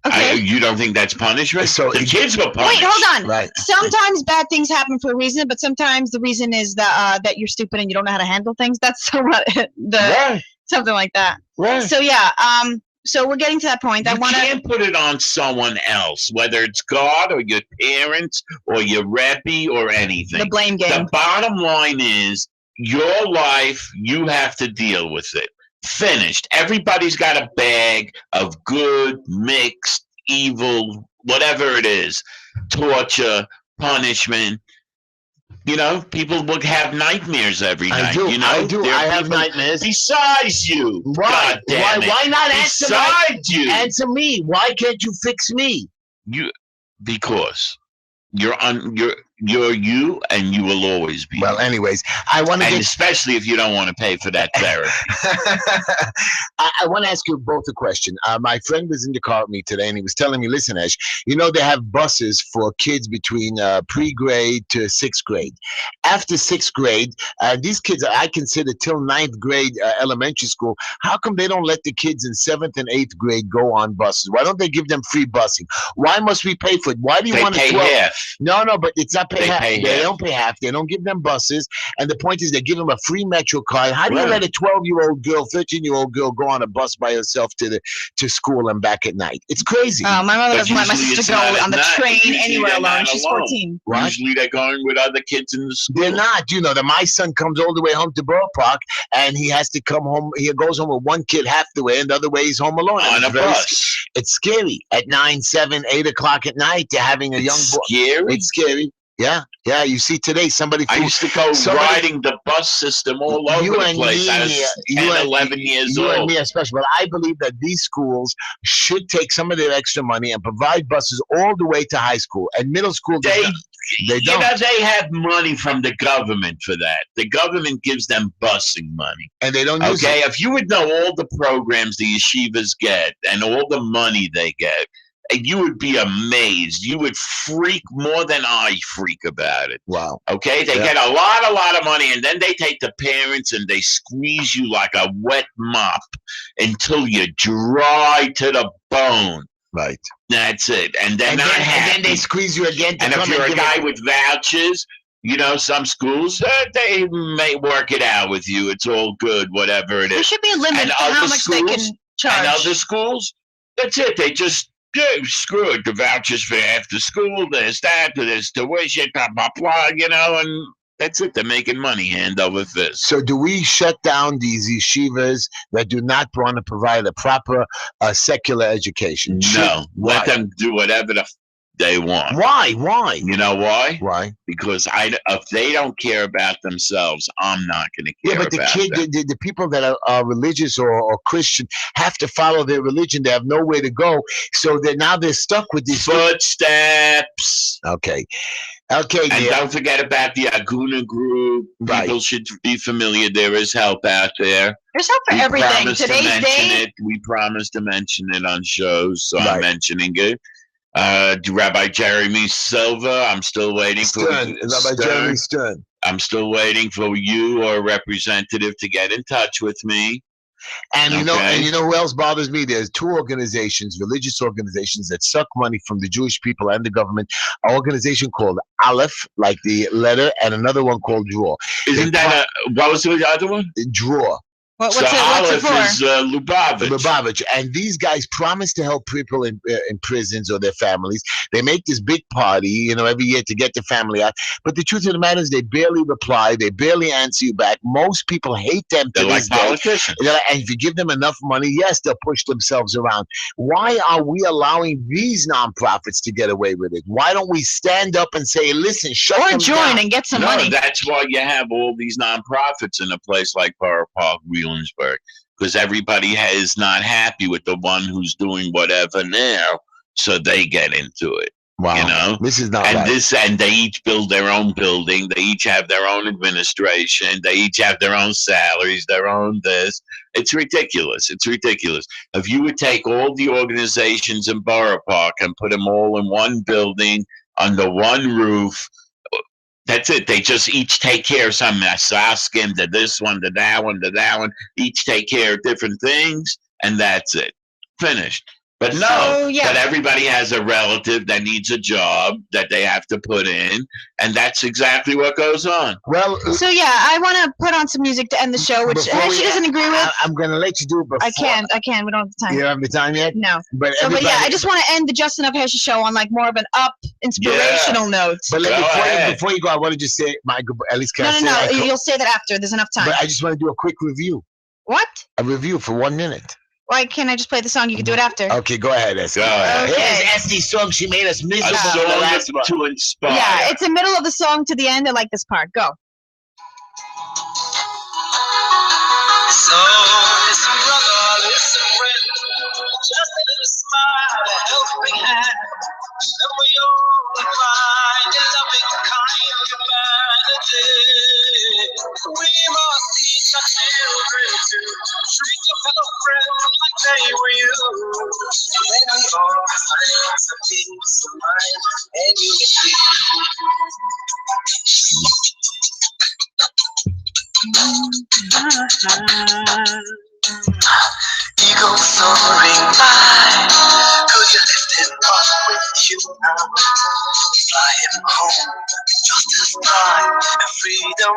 Okay. You don't think that's punishment? So the kids were punished. Wait, hold on. Right. Sometimes bad things happen for a reason, but sometimes the reason is that you're stupid and you don't know how to handle things. That's something like that. Right. So yeah, so we're getting to that point. You can't put it on someone else, whether it's God or your parents or your Rebbe or anything. The blame game. The bottom line is your life, you have to deal with it. Finished. Everybody's got a bag of good, mixed, evil, whatever it is, torture, punishment. You know, people would have nightmares every night. You know? I do. I have nightmares. Besides you. Right. Why not answer you? Answer me. Why can't you fix me? Because you're you, and you will always be. Well, anyways, I want to, especially if you don't want to pay for that therapy. I want to ask you both a question. My friend was in the car with me today, and he was telling me, "Listen, Ash, you know they have buses for kids between pre-grade to 6th grade. After 6th grade, these kids I consider till 9th grade elementary school. How come they don't let the kids in 7th and 8th grade go on buses? Why don't they give them free busing? Why must we pay for it? Why do you want to pay half? No, but it's not pay half. They don't pay half. They don't give them buses. And the point is they give them a free Metro card. How do you let a 12-year-old girl, 13-year-old girl go on a bus by herself to school and back at night? It's crazy. Oh, my mother doesn't let my sister go on the train anywhere alone. She's 14. What? Usually they're going with other kids in the school. They're not. You know, my son comes all the way home to Borough Park, and he has to come home. He goes home with one kid half the way, and the other way he's home alone. On a bus. It's scary. At 9, 7, 8 o'clock at night, they're having a young boy. Scary? It's scary. Yeah. You see today, I used to go riding the bus system all over the place. I was 10, 11 years old. You and me especially. But I believe that these schools should take some of their extra money and provide buses all the way to high school and middle school. They don't. You know, they have money from the government for that. The government gives them busing money. And they don't use it. If you would know all the programs the yeshivas get and all the money they get, you would be amazed. You would freak more than I freak about it. Wow. Okay? They get a lot of money, and then they take the parents and they squeeze you like a wet mop until you're dry to the bone. Right. That's it. And then they squeeze you again. And if you're a guy with vouchers, you know, some schools, they may work it out with you. It's all good, whatever it is. There should be a limit to how much they can charge. And other schools, that's it. They just, screw it. The vouchers for after school, there's that, there's tuition, blah, blah, blah, you know, and that's it. They're making money hand over fist. So do we shut down these yeshivas that do not want to provide a proper secular education? No. Let them do whatever they want. Why? You know why? Why? Because if they don't care about themselves, I'm not going to care about them. Yeah, but the people that are religious or Christian have to follow their religion. They have nowhere to go. So now they're stuck with these footsteps. Okay. And don't forget about the Aguna group. People should be familiar. There is help out there. There's help for everything. Today's day. We promised to mention it on shows, so I'm mentioning it. Rabbi Jeremy Silva, I'm still waiting for Rabbi Jeremy Stern. I'm still waiting for you or a representative to get in touch with me. And you know who else bothers me? There's two organizations, religious organizations that suck money from the Jewish people and the government. An organization called Aleph, like the letter, and another one called Draw. Isn't that what was the other one? Draw. What's so it Aleph for? is Lubavitch. Lubavitch. And these guys promise to help people in prisons or their families. They make this big party, every year to get the family out. But the truth of the matter is they barely reply. They barely answer you back. Most people hate them to They're this like day. politicians. And if you give them enough money, yes, they'll push themselves around. Why are we allowing these nonprofits to get away with it? Why don't we stand up and say, listen, shut them join down. and get some No, money? that's why you have all these nonprofits in a place like Borough Park, Wheelansburg, because everybody is not happy with the one who's doing whatever now, so they get into it. Wow. This is not right. And they each build their own building. They each have their own administration. They each have their own salaries, their own this. It's ridiculous. It's ridiculous. If you would take all the organizations in Borough Park and put them all in one building under one roof, that's it. They just each take care of something. Saskim, to this one, to that one, to that one. Each take care of different things, and that's it. Finished. But no, that everybody has a relative that needs a job that they have to put in, and that's exactly what goes on. Well, so I want to put on some music to end the show, which Heshy doesn't agree with. I'm going to let you do it before. I can't. We don't have the time. You don't have the time yet? No. But I just want to end the Justin of Heshy show on like more of an up, inspirational note. But before you go, I want to just say, at least No, you'll say that after. There's enough time. But I just want to do a quick review. What? A review for 1 minute. Why can't I just play the song? You can do it after. Okay, go ahead, Esty. Okay. Here's Esty's song. She made us miserable. A song to inspire. Yeah, it's the middle of the song to the end. I like this part. Go. So, listen, brother, listen, friend. Just a little smile, a helping hand. And we all find a loving kind of humanity. We must teach our children to treat your fellow friends like they were you. Then we all find some peace of mind and unity. Ego soaring by, could you lift him up with you now? Fly him home, justice, pride, and freedom.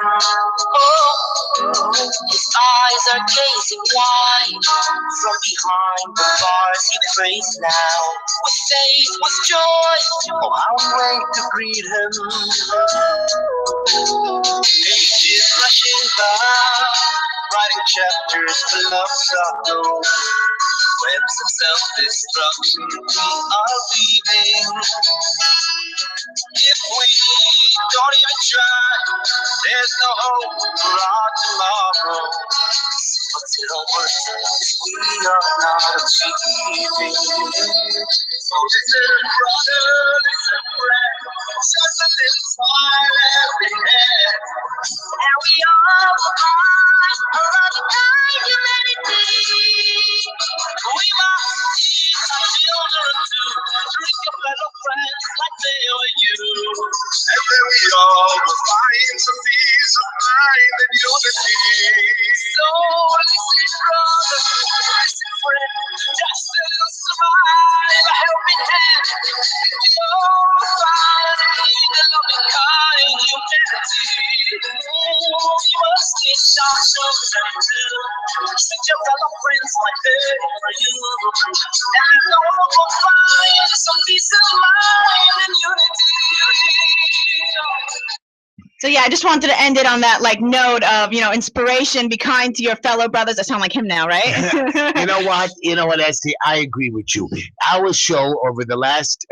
Oh, his eyes are gazing wide from behind the bars he prays now. With faith, with joy, oh, I'll wait to greet him. Ages rushing by, writing chapters full of sorrow. Webs of self-destruction are weaving. If we don't even try, there's no hope for our tomorrow. What's it all worth if we are not achieving? So listen, brother, listen, friend, just a little smile every hand. And we all find a loving kind humanity. We must teach our children to treat your fellow friends like they are you. And then we all will find some peace of mind and unity. So listen, brother, listen, friend, just a little smile, a helping hand. We all find a loving kind humanity. We must teach our children to treat your fellow friends like they are you. And no one will find some peace of mind and unity. So I just wanted to end it on that like note of inspiration. Be kind to your fellow brothers. I sound like him now, right? You know what, Esty? I agree with you. Our show over the last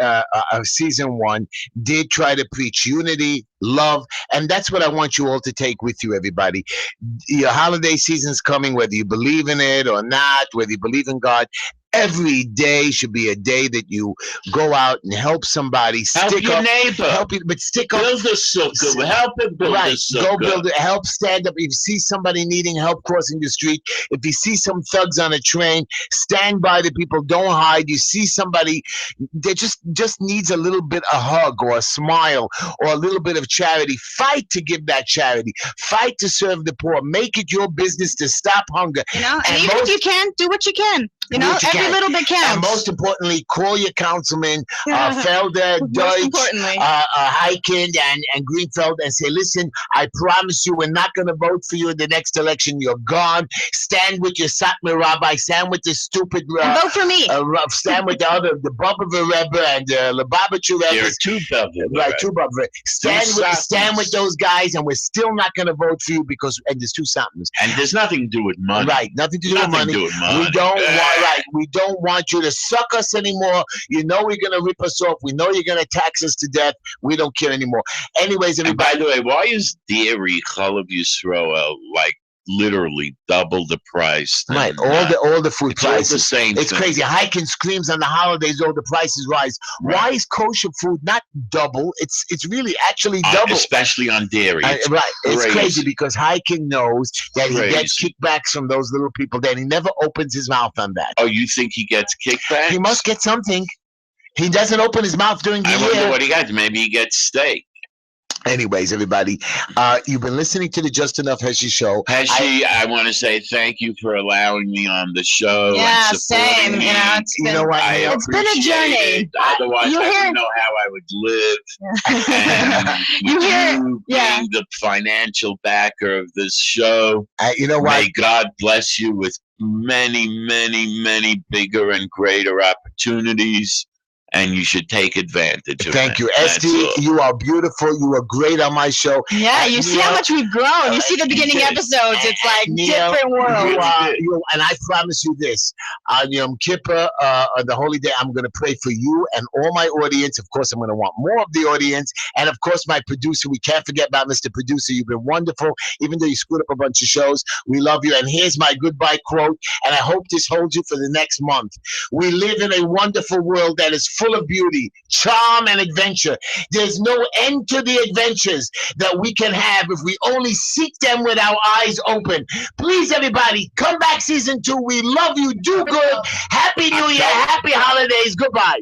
season 1 did try to preach unity, love, and that's what I want you all to take with you, everybody. Your holiday season's coming, whether you believe in it or not, whether you believe in God. Every day should be a day that you go out and help somebody. Help Stick your up, neighbor. help you, but stick up. Build a sukkah. Help him build a Right, sukkah. go build it. Help stand up. If you see somebody needing help crossing the street, if you see some thugs on a train, stand by the people. Don't hide. You see somebody that just needs a little bit of hug or a smile or a little bit of charity. Fight to give that charity. Fight to serve the poor. Make it your business to stop hunger. You know, and even if you can, do what you can. You know, every little bit counts. And most importantly, call your councilman, Felder, Deutsch, Heiken, and Greenfeld, and say, listen, I promise you we're not going to vote for you in the next election. You're gone. Stand with your Satmar Rabbi. Stand with the stupid... and vote for me. Stand with the Bobber Rebbe and the Lubavitcher Rebbe. There are two Bobber. Right, two Bobber. Stand with those guys, and we're still not going to vote for you because... And there's two somethings. And there's nothing to do with money. Right, nothing to do with money. We don't want you to suck us anymore. You know we're gonna rip us off. We know you're gonna tax us to death. We don't care anymore. Anyways, everybody. And by the way, why is dairy Chalav Yisroel like literally double the price? Right, all the food prices. All the same. It's crazy. Heiken screams on the holidays, all the prices rise. Right. Why is kosher food not double? It's really actually double, especially on dairy. Right, it's crazy because Heiken knows that he gets kickbacks from those little people. That he never opens his mouth on that. Oh, you think he gets kickbacks? He must get something. He doesn't open his mouth during the year. I wonder what he got. Maybe he gets steak. Anyways, everybody, you've been listening to the Just Enough Heshy Show. Heshy, I want to say thank you for allowing me on the show. Yeah, and same. Me. You know, it's been a journey. Otherwise, I wouldn't know how I would live. And being the financial backer of this show, you know what? May God bless you with many, many, many bigger and greater opportunities. And you should take advantage of it. Thank you. Esty, you are beautiful. You are great on my show. Yeah, you see how much we've grown. You see the beginning episodes. It's like different world. And I promise you this. On Yom Kippur, on the holy day, I'm going to pray for you and all my audience. Of course, I'm going to want more of the audience. And of course, my producer. We can't forget about Mr. Producer. You've been wonderful. Even though you screwed up a bunch of shows, we love you. And here's my goodbye quote. And I hope this holds you for the next month. We live in a wonderful world that is full of beauty, charm, and adventure. There's no end to the adventures that we can have if we only seek them with our eyes open. Please, everybody, come back season 2. We love you. Do good. Happy New Year. Happy holidays. Goodbye.